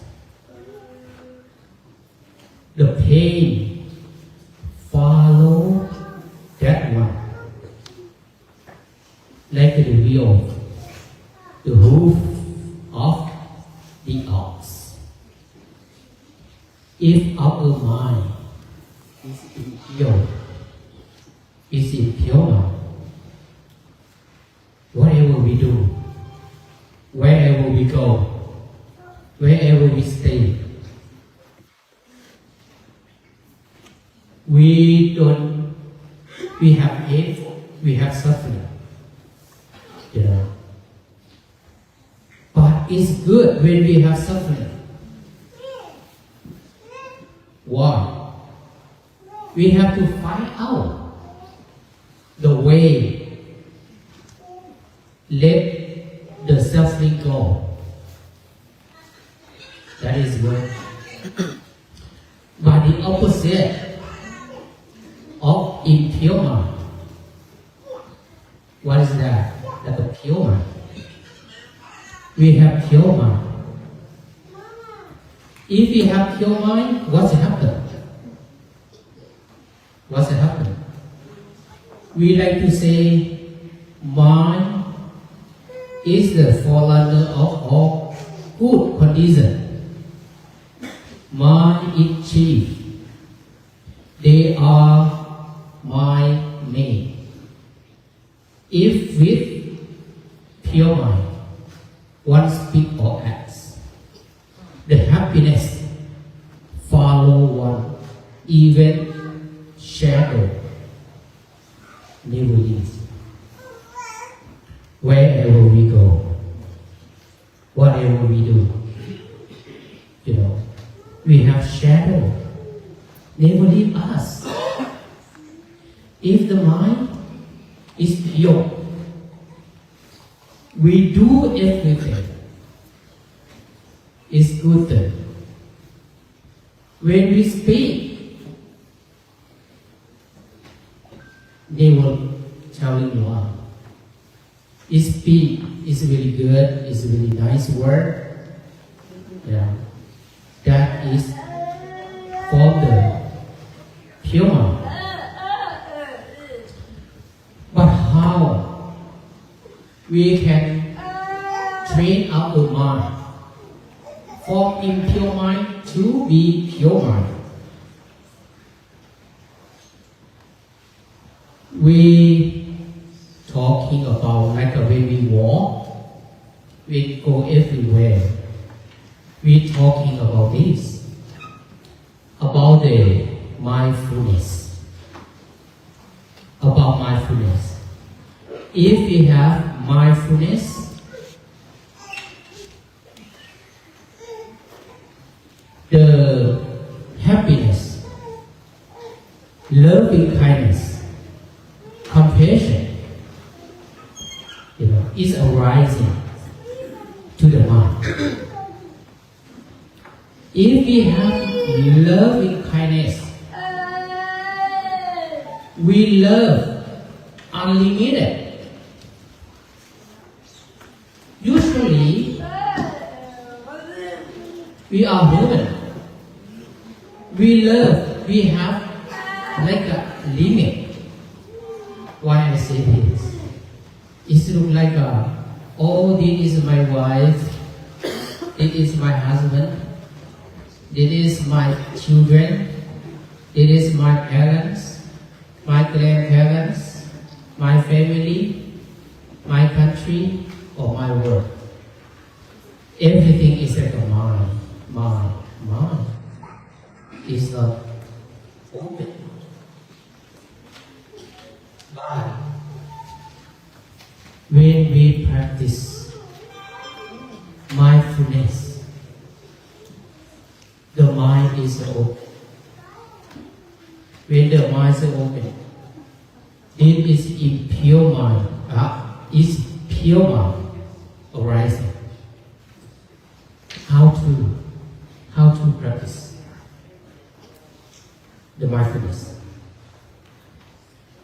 the pain follow that one, like the wheel, the hoof of the ox. If our mind is impure mind, whatever we do, wherever we go, wherever we stay, we have hate, we have suffering. You know. But it's good when we have suffering. Why? We have to find out the way, let the suffering go. That is good. But the opposite of impure mind, what is that? That's a pure mind. We have pure mind. If we have pure mind, what's happened? What's happened? We like to say, mind is the forerunner of all good conditions. Mind is chief. They are my mate. If with pure mind, one speaks or acts, the happiness follow one, even shadow never leaves. Wherever we go, whatever we do, you know, we have shadow never leave us. If the mind is pure, we do everything. It's good thing. When we speak, they will telling you out. Speak is really good, it's a really nice word. Yeah. That is for the pure mind. But how we can train our mind from impure mind to be pure mind? We talking about like when we walk, we go everywhere. We talking about this, about the mindfulness, about mindfulness. If we have mindfulness, the happiness, loving kindness, compassion, you know, is arising to the mind. If we have loving kindness, we love unlimited. Usually, we are human. We love, we have like a limit. Why I say this? It looks like oh, this is my wife, it is my husband, it is my children, it is my parents, my grandparents, my family, my country, or my world. Everything is like a mind. It's not open. But when we practice mindfulness, the mind is open. When the mind is open, it is impure mind. Is pure mind.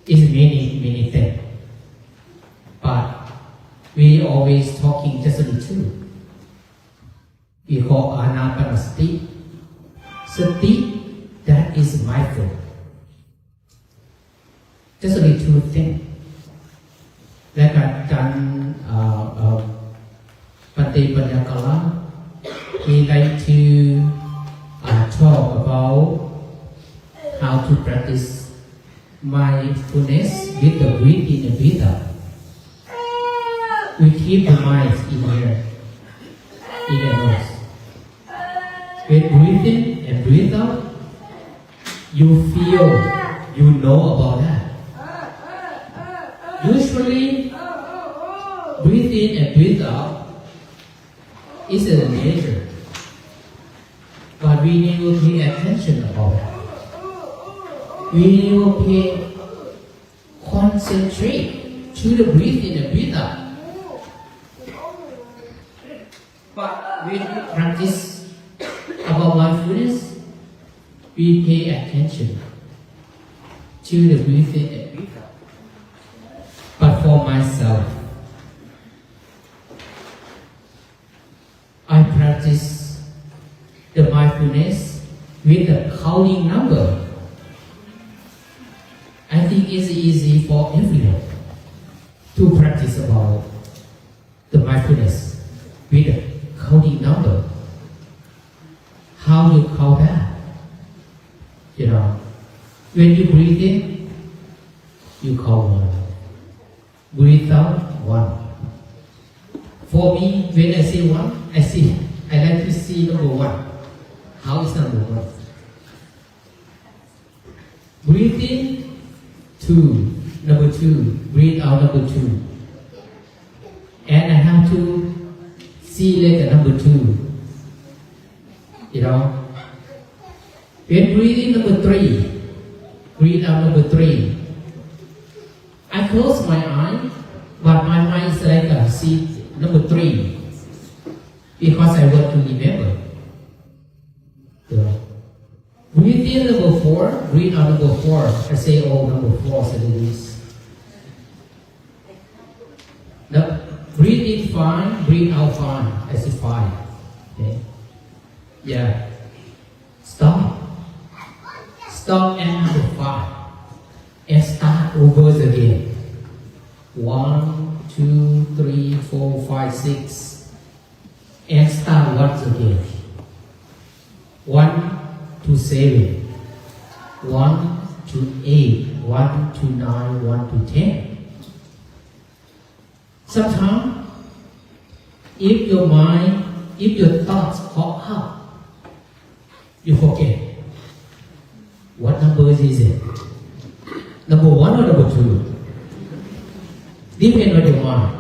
is many things. But we always talking just only two. We call anapanasati. Sati, that is mindful. Just only two things. Like I've done Pate Panyakala, we like to talk about how to practice mindfulness with the breathe in and breathe out. We keep the mind in here, in the nose. When breathe in and breathe out, you feel, you know about that. Usually, breathe in and breathe out is a nature, but we need to pay attention about that. We need to pay concentrate to the breathe in and breathe out. But when we practice about mindfulness, we pay attention to the breathe in and breathe out. But for myself, I practice the mindfulness with the counting number. I think it's easy for everyone to practice about the mindfulness with the counting number. How you count that? You know, when you breathe in, you count one. Breathe out, one. For me, when I say one, I like to see number one. How is number one? Breathe in, two. Number two. Breathe out, number two. And I have to see like a number two. You know? When breathe in, number three. Breathe out, number three. I close my eye, but my mind is like a see number three. Because I want to remember. Breathe in number four, breathe out number four. I say, oh, number four, so it is. Now, breathe in five, breathe out five. I say five. Okay. Yeah. Stop. Stop at number five. And start over again. 1, 2, 3, 4, 5, 6. And start once again. 1 to 7. 1 to 8. 1 to 9. 1 to 10. Sometimes, if your mind, if your thoughts pop up, you forget. What numbers is it? Number 1 or number 2? Depends on your mind.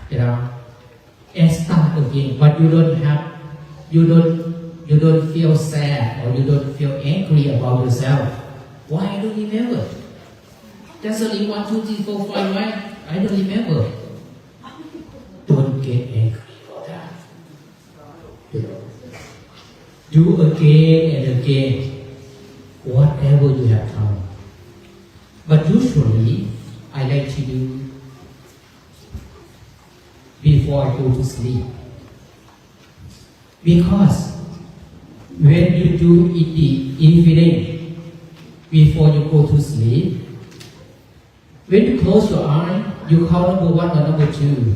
You know, and start again. But you don't feel sad or you don't feel angry about yourself. Why I don't remember? That's only 1, 2, 3, 4, 5, right? I don't remember. Don't get angry about that. You know, do again and again whatever you have done. But usually, I like to do before I go to sleep. Because when you do it the evening before you go to sleep, when you close your eye, you count number 1 or number 2,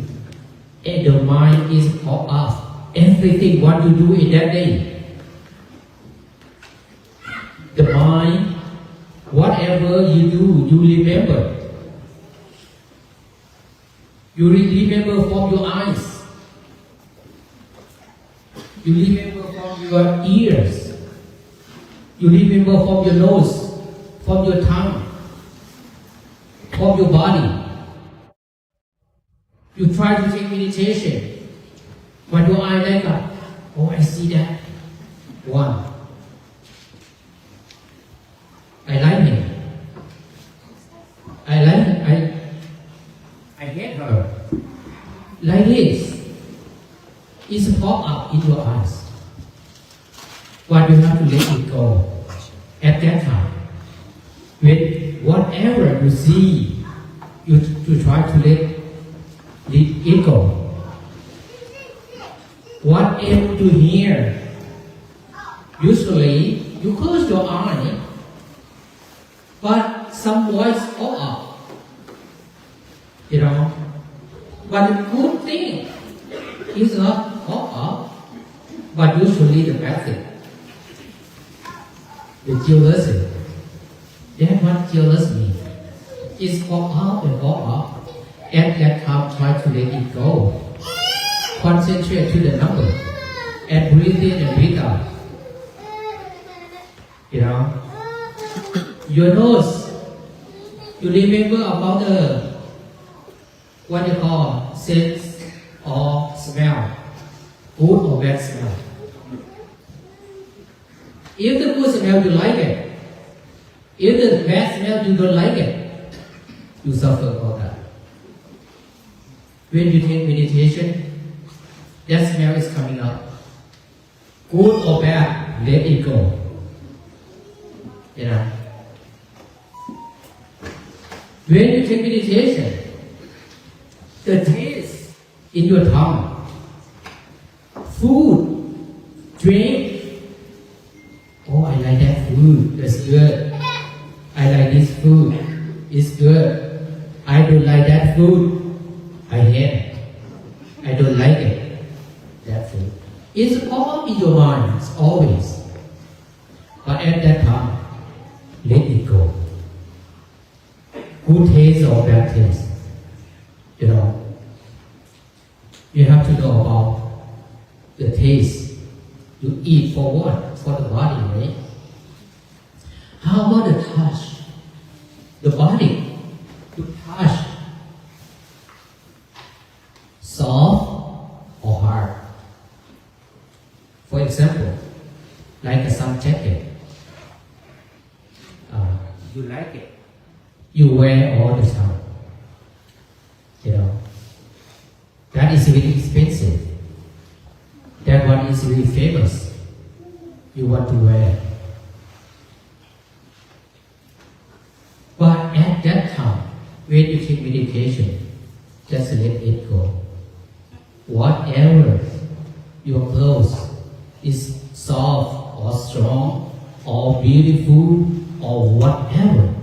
and the mind is all off. Everything what you do in that day. The mind, whatever you do, you remember. You remember from your eyes. You remember from your ears. You remember from your nose, from your tongue, from your body. You try to take meditation. When your eye like up, oh, I see that. 1. I like him. I hate her. Like this. It's pop up in your eyes. But you have to let it go at that time. With whatever you see, you try to let it go. Whatever you hear, usually you close your eye, but some voice go up. You know, but the good thing is not go up, but usually the bad thing. The jealousy. That's what jealous means. It's go up and go up. At that time, try to let it go. Concentrate to the number. And breathe in and breathe out. You know? Your nose. You remember about the, what you call, sense or smell. Good or bad smell. If the good smell you like it, if the bad smell you don't like it, you suffer about that. When you take meditation, that smell is coming up. Good or bad, let it go. You know. When you take meditation, the taste in your tongue, food, drink. Oh, I like that food. That's good. I like this food. It's good. I don't like that food. I hate it. I don't like it. That food. It's all in your mind, always. But at that time, let it go. Good taste or bad taste. You know. You have to know about the taste. You eat for what? For the body, right? How about the touch? The body. To touch. Soft or hard. For example, like some jacket. You like it. You wear all the time. You know. That is very expensive. That one is really famous. You want to wear. But at that time, when you take meditation, just let it go. Whatever your clothes is soft or strong or beautiful or whatever,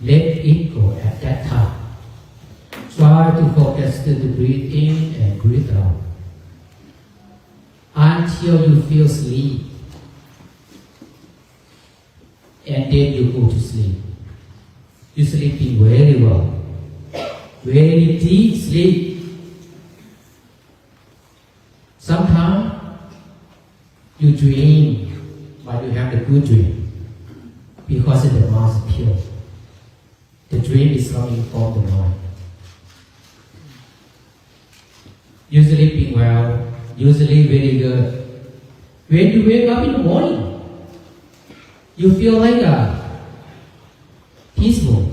let it go at that time. Try to focus to the breathe in and breathe out until you feel sleep. And then you go to sleep. You sleeping very well. Very deep sleep. Sometimes you dream, but you have a good dream. Because the mind is pure. The dream is coming from the mind. You sleeping well, usually very good. When you wake up in the morning, you feel like a peaceful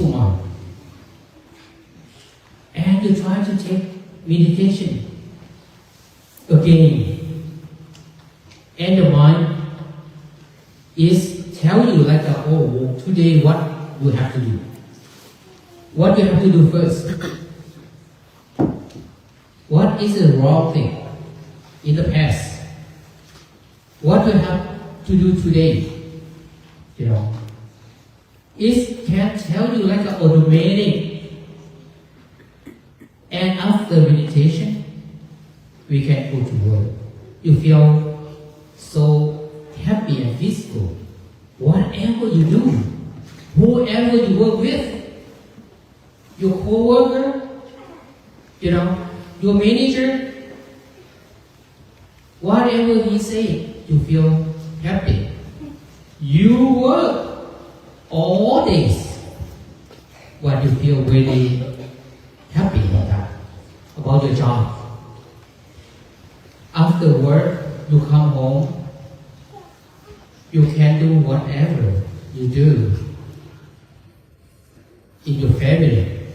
mind. And you try to take meditation again. And the mind is tell you like, oh, today what you have to do. What you have to do first. What is the wrong thing in the past? What you have to do today? You know, it can tell you like an automatic. And after meditation, we can go to work. You feel so happy and peaceful. Whatever you do, whoever you work with, your co-worker, you know, your manager, whatever he say, you feel happy. You work all days, but you feel really happy about that, about your job. After work, you come home, you can do whatever you do in your family.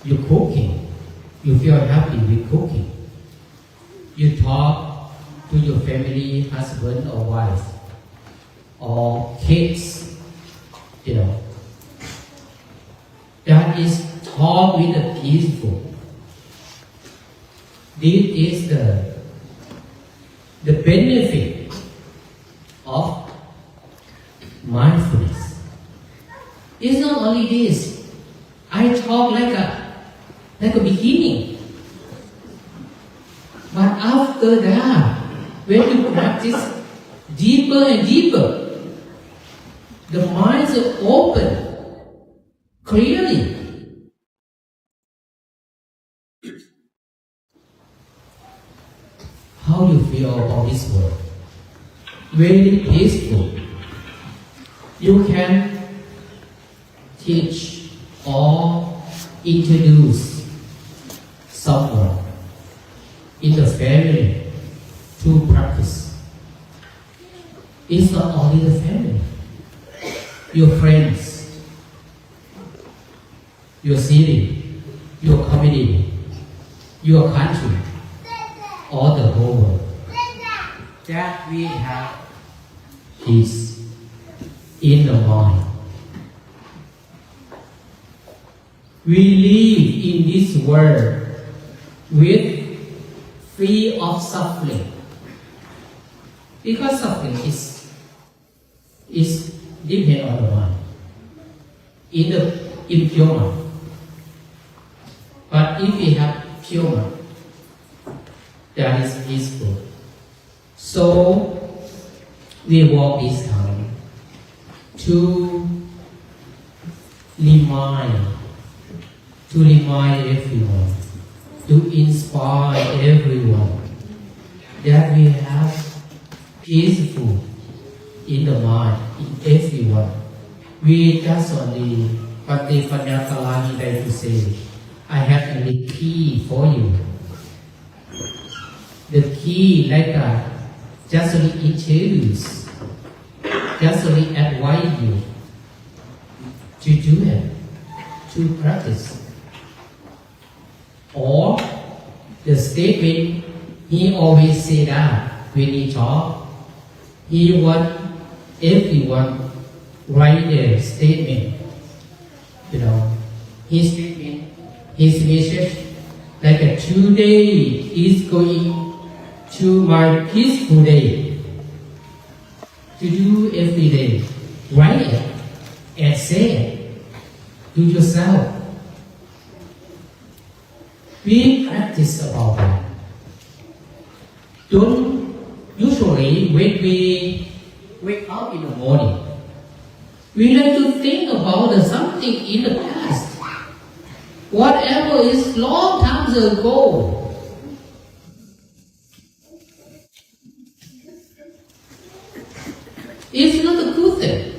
You're cooking. You feel happy with cooking. You talk to your family, husband or wife, or kids, that is talk with the peaceful. This is the benefit of mindfulness. It's not only this. I talk like a beginning. But after that, when you practice deeper and deeper, the mind is open clearly. How you feel about this world? Very peaceful. You can teach or introduce someone in the family to practice. It's not only the family, your friends, your city, your community, your country, or the whole world. That we have peace in the mind. We live in this world with free of suffering. Because suffering is depend on the mind. In the impure mind. But if we have pure mind, that is peaceful. So we walk this time to remind everyone, to inspire everyone that we have peaceful in the mind, in everyone. We just only, but the Panyakalani like to say, I have only key for you. The key like just only introduce, just only advise you to do it, to practice. Or the statement, he always say that when he talk, he want everyone write their statement. His statement, his message, like today is going to my peaceful day. To do every day, write it and say it to yourself. We practice about that. Don't usually when we wake up in the morning, we like to think about something in the past. Whatever is long time ago. It's not a good thing.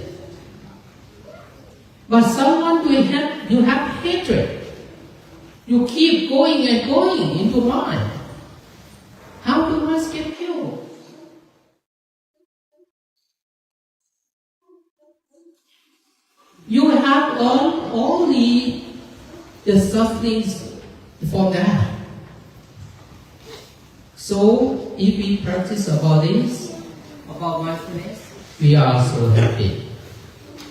But someone you have hatred. You keep going and going into mind. How do you get killed? You have only the sufferings for that. So if we practice about this, about mindfulness, we are so happy.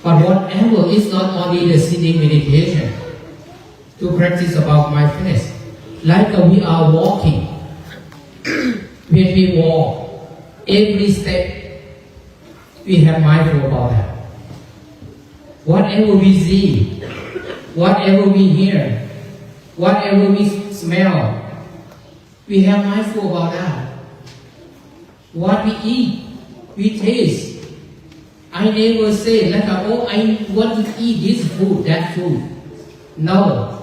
But whatever is not only the sitting meditation, to practice about mindfulness. Like we are walking. When we walk, every step, we have mindful about that. Whatever we see, whatever we hear, whatever we smell, we have mindful about that. What we eat, we taste. I never say like, oh, I want to eat this food, that food. No.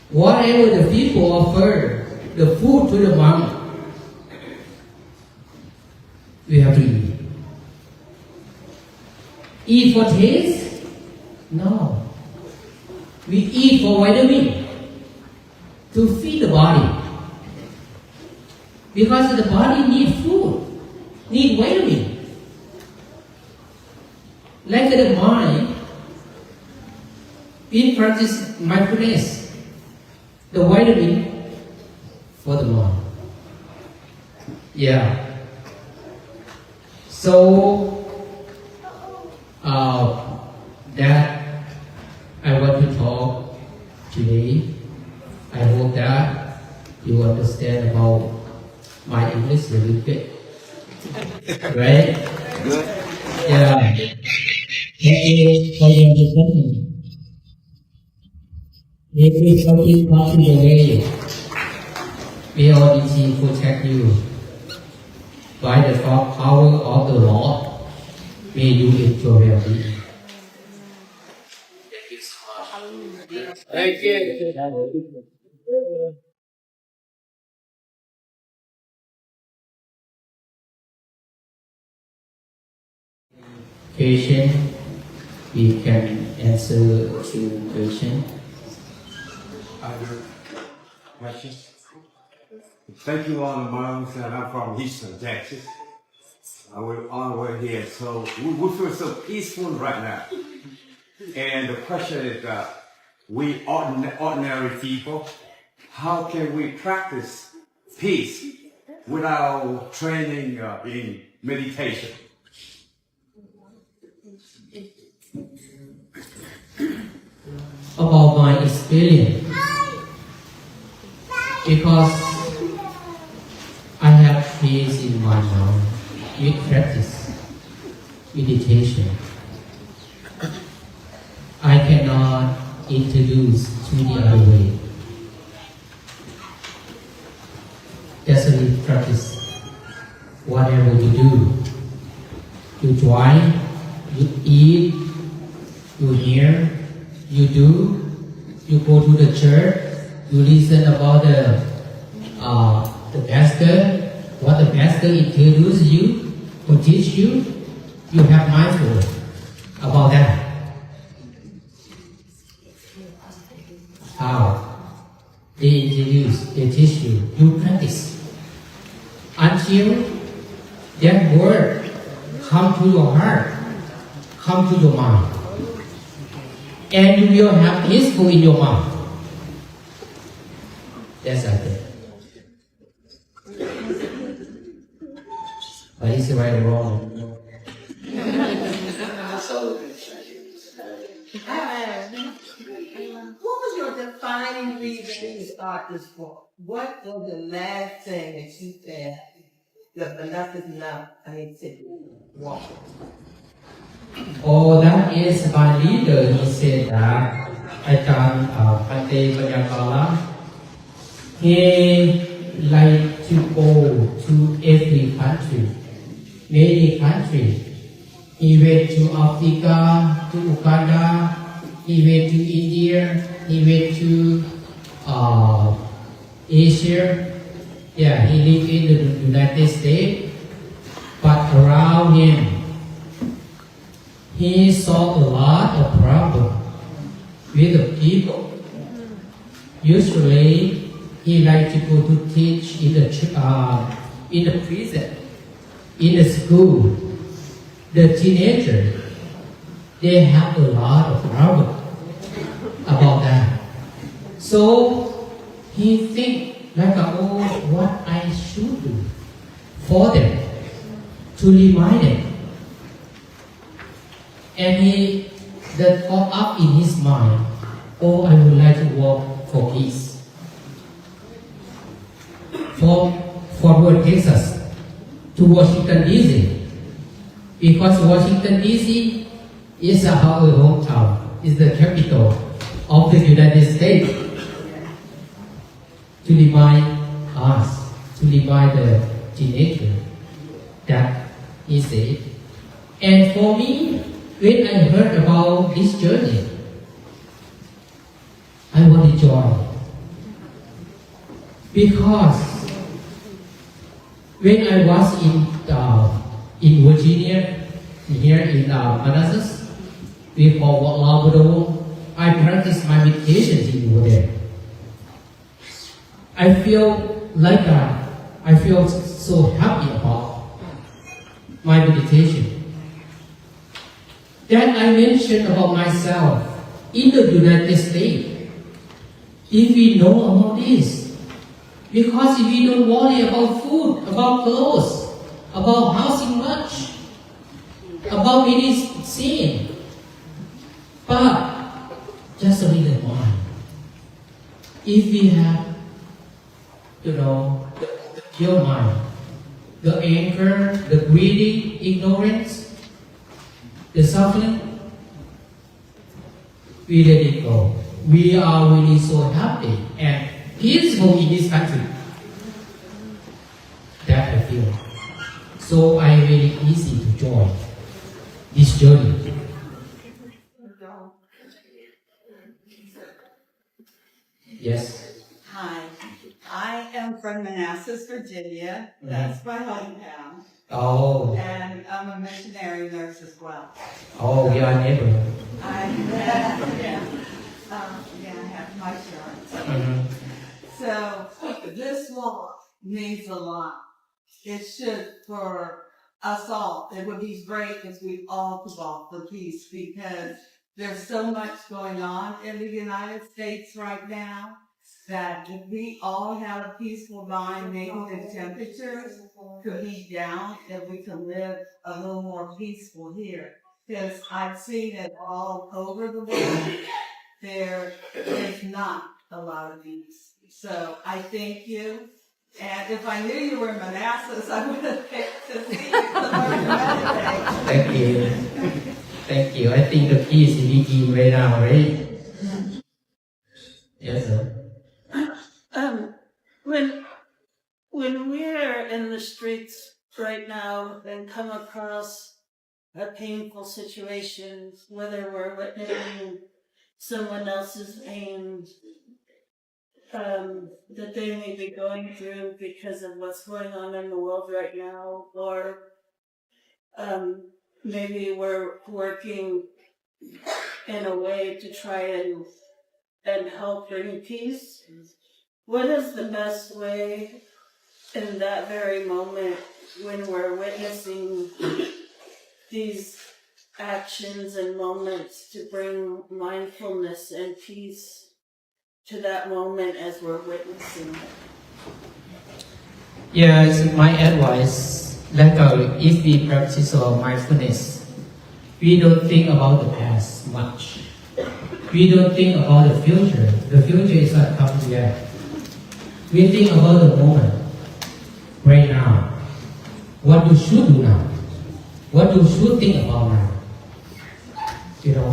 Whatever the people offer, the food to the mouth, we have to eat. Eat for taste? No. We eat for vitamin, to feed the body. Because the body needs food, needs vitamin. Like the mind, we practice mindfulness. The vitamin for the mind. Yeah. So that I want to talk today. I hope that you understand about my English a little bit. Right? Good. Yeah. Thank you for your listening. Every something passing away, may authority protect you. By the power of the Lord, may you enjoy your being. Thank you so much. Thank you. Question, we can answer two questions. Other questions? Thank you all, Moms, and I'm from Houston, Texas. We're on the way here, so we feel so peaceful right now. And the question is, we ordinary people, how can we practice peace without training in meditation? About my experience, because I have peace in my mind with practice, meditation. I cannot introduce to the other way. Just only practice whatever you do. You drive, you eat, you hear, you do, you go to the church, you listen about the pastor, what the pastor introduces you, or teach you, you have mindful about that. How? They introduce, they teach you, you practice. Until that word come to your heart, come to your mind. And you will have peaceful in your mind. That's I think. But is it right or wrong? What was your defining reason to start this book? What was the last thing that you said, look, enough is enough, I need to walk? Oh, that is my leader. He said that Pante Panyakala, he like to go to every country, many countries. He went to Africa, to Uganda, he went to India, he went to Asia. Yeah, he lived in the United States, but around him, he saw a lot of problems with the people. Usually, he liked to go to teach in the prison, in the school. The teenagers, they have a lot of problems about that. So he think like, oh, what I should do for them to remind them. And he that caught up in his mind, oh, I would like to work for peace. From Fort Texas to Washington, D.C. Because Washington, D.C. is our hometown, is the capital of the United States. To remind us, to remind the teenager that he said. And for me, when I heard about this journey, I want to join. Because when I was in Virginia, here in Manassas, before Labrador, I practiced my meditation over there. I feel like I feel so happy about my meditation. Then I mentioned about myself in the United States. If we know about this, because if we don't worry about food, about clothes, about housing much, about any sin. But just a little more. If we have, the pure mind, the anger, the greedy, ignorance, the suffering, we let it go. We are really so happy and peaceful in this country. That I feel. So I really easy to join this journey. Yes. Hi, I am from Manassas, Virginia. That's my hometown. Oh. And I'm a missionary nurse as well. Oh, we are neighbors. I have my insurance. Mm-hmm. So this walk means a lot. It should for us all. It would be great if we all could walk for peace because there's so much going on in the United States right now that if we all had a peaceful mind, maybe the temperatures could be down and we can live a little more peaceful here. Because I've seen it all over the world. There is not a lot of peace. So I thank you. And if I knew you were in Manassas, I would have picked to see you to learn to meditate. Thank you. Thank you. I think the peace is in right now, right? Yes, sir. When we're in the streets right now and come across a painful situation, whether we're witnessing someone else's pain that they may be going through because of what's going on in the world right now, or maybe we're working in a way to try and help bring peace. What is the best way in that very moment when we're witnessing these actions and moments to bring mindfulness and peace to that moment as we're witnessing it? Yes, my advice, if we practice our mindfulness, we don't think about the past much. We don't think about the future. The future is not coming yet. We think about the moment, right now. What you should do now. What you should think about now.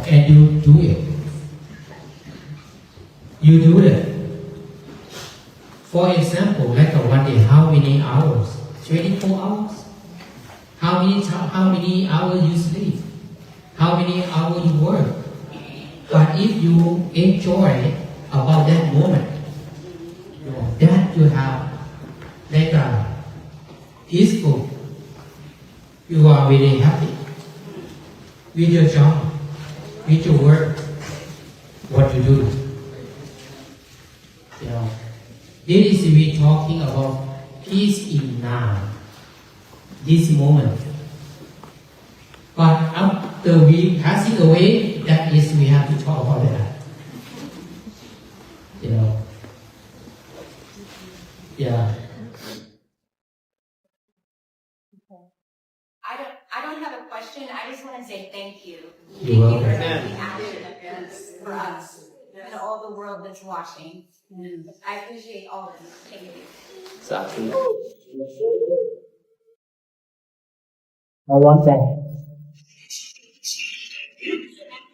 And you do it. You do it. For example, like one day, how many hours? 24 hours? How many hours you sleep? How many hours you work? But if you enjoy about that moment, that you have like a peaceful, you are really happy with your job, with your work, what you do. This is we talking about peace in now, this moment. But after we passing away, that is we have to talk about that. Yeah. I don't have a question. I just want to say thank you. You're welcome. Thank you for taking action of this for us and all the world that's watching. I appreciate all of you. Thank you. Exactly. I want that.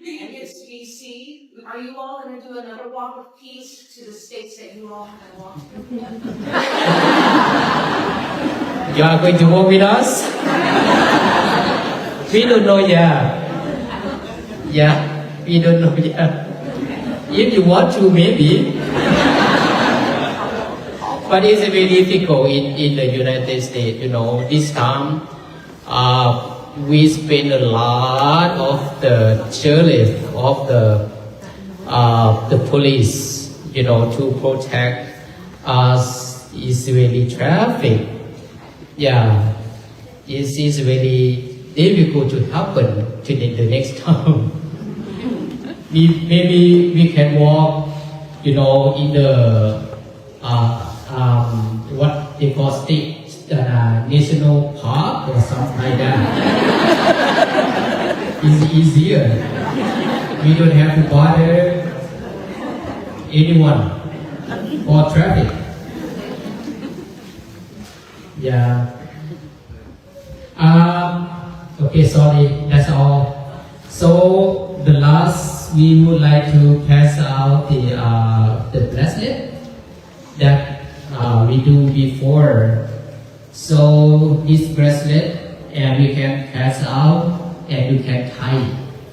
And it's BC. Are you all going to do another walk of peace to the states that you all have walked to? You are going to walk with us? We don't know yet. Yeah, we don't know yet. If you want to, maybe. But it's very difficult in the United States, This time, we spend a lot of the sheriff, of the police, to protect us. It's really traffic. Yeah, it is really difficult to happen to the next time. Maybe we can walk, in the what they call state national park or something like that. It's easier. We don't have to bother anyone or traffic. Yeah. Okay, sorry, that's all. So the last, we would like to pass out the bracelet that we do before. So this bracelet, and we can pass out, and you can tie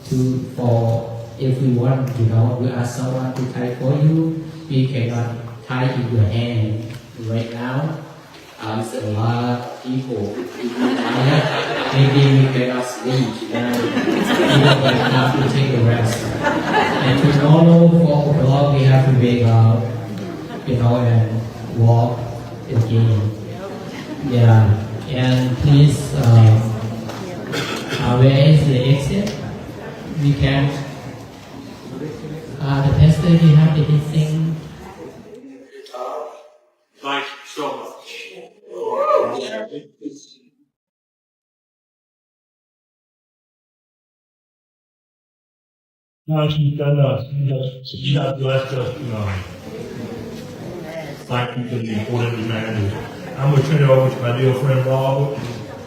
to for if we want, we ask someone to tie for you. We cannot tie in your hand right now. It's a lot of people. Maybe we cannot sleep. We have to take a rest. And tomorrow, 4 o'clock, we have to wake up, and walk again. Yeah. And please, where is the exit? We can. The pastor, do you have anything? Thank you so much. No, she's done us. She has blessed us tonight. Thank you for the important reminders. I'm going to turn it over to my dear friend Robert. I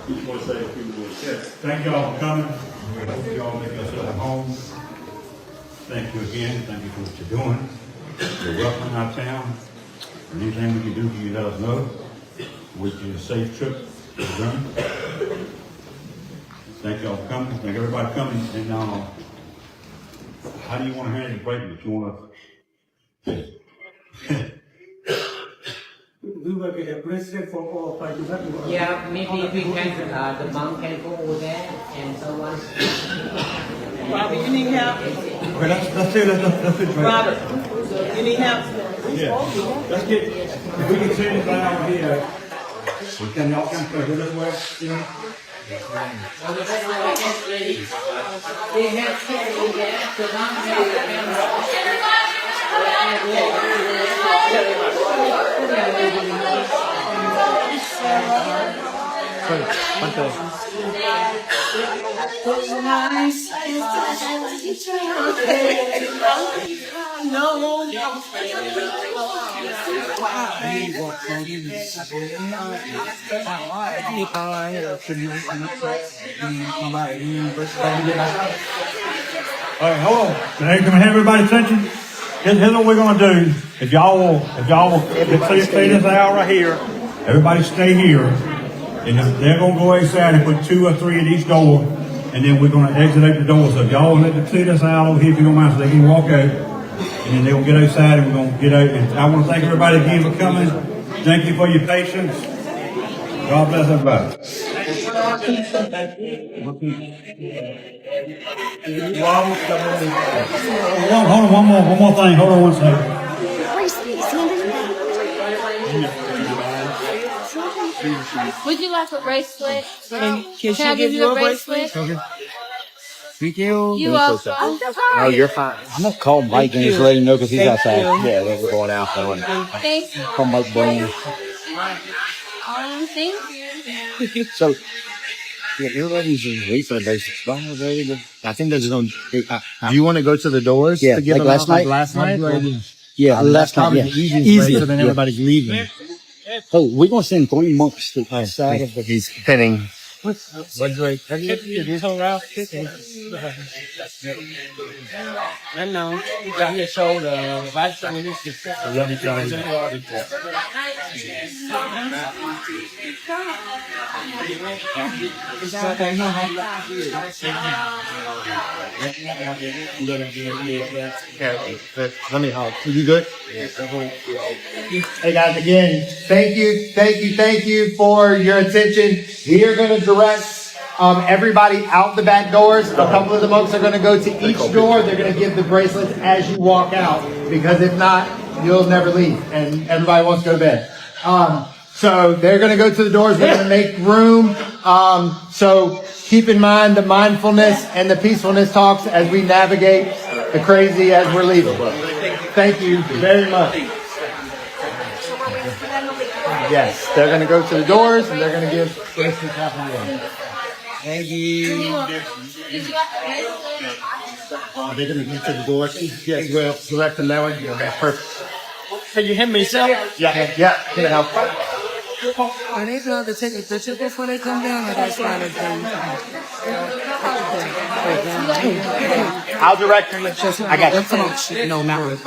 just want to say a few words. Yes, thank y'all for coming. I hope y'all make yourself at home. Thank you again. Thank you for what you're doing. You're welcome in our town. Anything we can do for you, let us know. Wish you a safe trip to the journey. Thank y'all for coming. Thank everybody for coming. And how do you want to handle the break? You want to? We will get a bracelet for all of you. Yeah, maybe we can, the mom can go over there and someone. Robert, you need help? Okay, let's do it. Robert, you need help? Yeah. Let's get, if we can turn it out here, we can y'all come through this way, They have to there, so all right, hold on. Now, can we have everybody's attention? Here's what we're gonna do. If y'all will stay this aisle right here, everybody stay here. And if they're gonna go outside and put 2 or 3 at each door, and then we're gonna exit out the door. So if y'all will let them clear this aisle over here if you don't mind, so they can walk out. And then they'll get outside and we're gonna get out. And I wanna thank everybody again for coming. Thank you for your patience. God bless everybody. Hold on, one more thing. Hold on one second. Would you like a bracelet? Can I give you a bracelet? Thank you. You welcome. No, you're fine. I'm gonna call Mike and just let him know because he's outside. Yeah, we're going out. Thank you. Call Mike Blaine. Thank you. So, yeah, everybody's refund basis. I think there's no. Do you want to go to the doors? Yeah, to get like last night. Last night. Yeah, last night. Yeah, easy. So then everybody's leaving. Oh, we're gonna send 3 months to outside of he's pinning. What's like? Have you told Ralph chicken? I know. Got your shoulder. I saw this. Let me try it. Let me help. You good? Hey guys, again, thank you for your attention. We are going to direct everybody out the back doors. A couple of the monks are going to go to each door. They're going to give the bracelets as you walk out, because if not, you'll never leave and everybody wants to go to bed. So they're going to go to the doors. We're going to make room. So keep in mind the mindfulness and the peacefulness talks as we navigate the crazy as we're leaving. Thank you very much. Yes, they're going to go to the doors and they're going to give bracelets out. Thank you. They're gonna get to the door. Yes, well, select the level. Okay, perfect. Can you hand me some? Yeah, yeah. Can I help? Are they going to take a picture before they come down, or that's fine? I'll direct you. I got you. No, not really.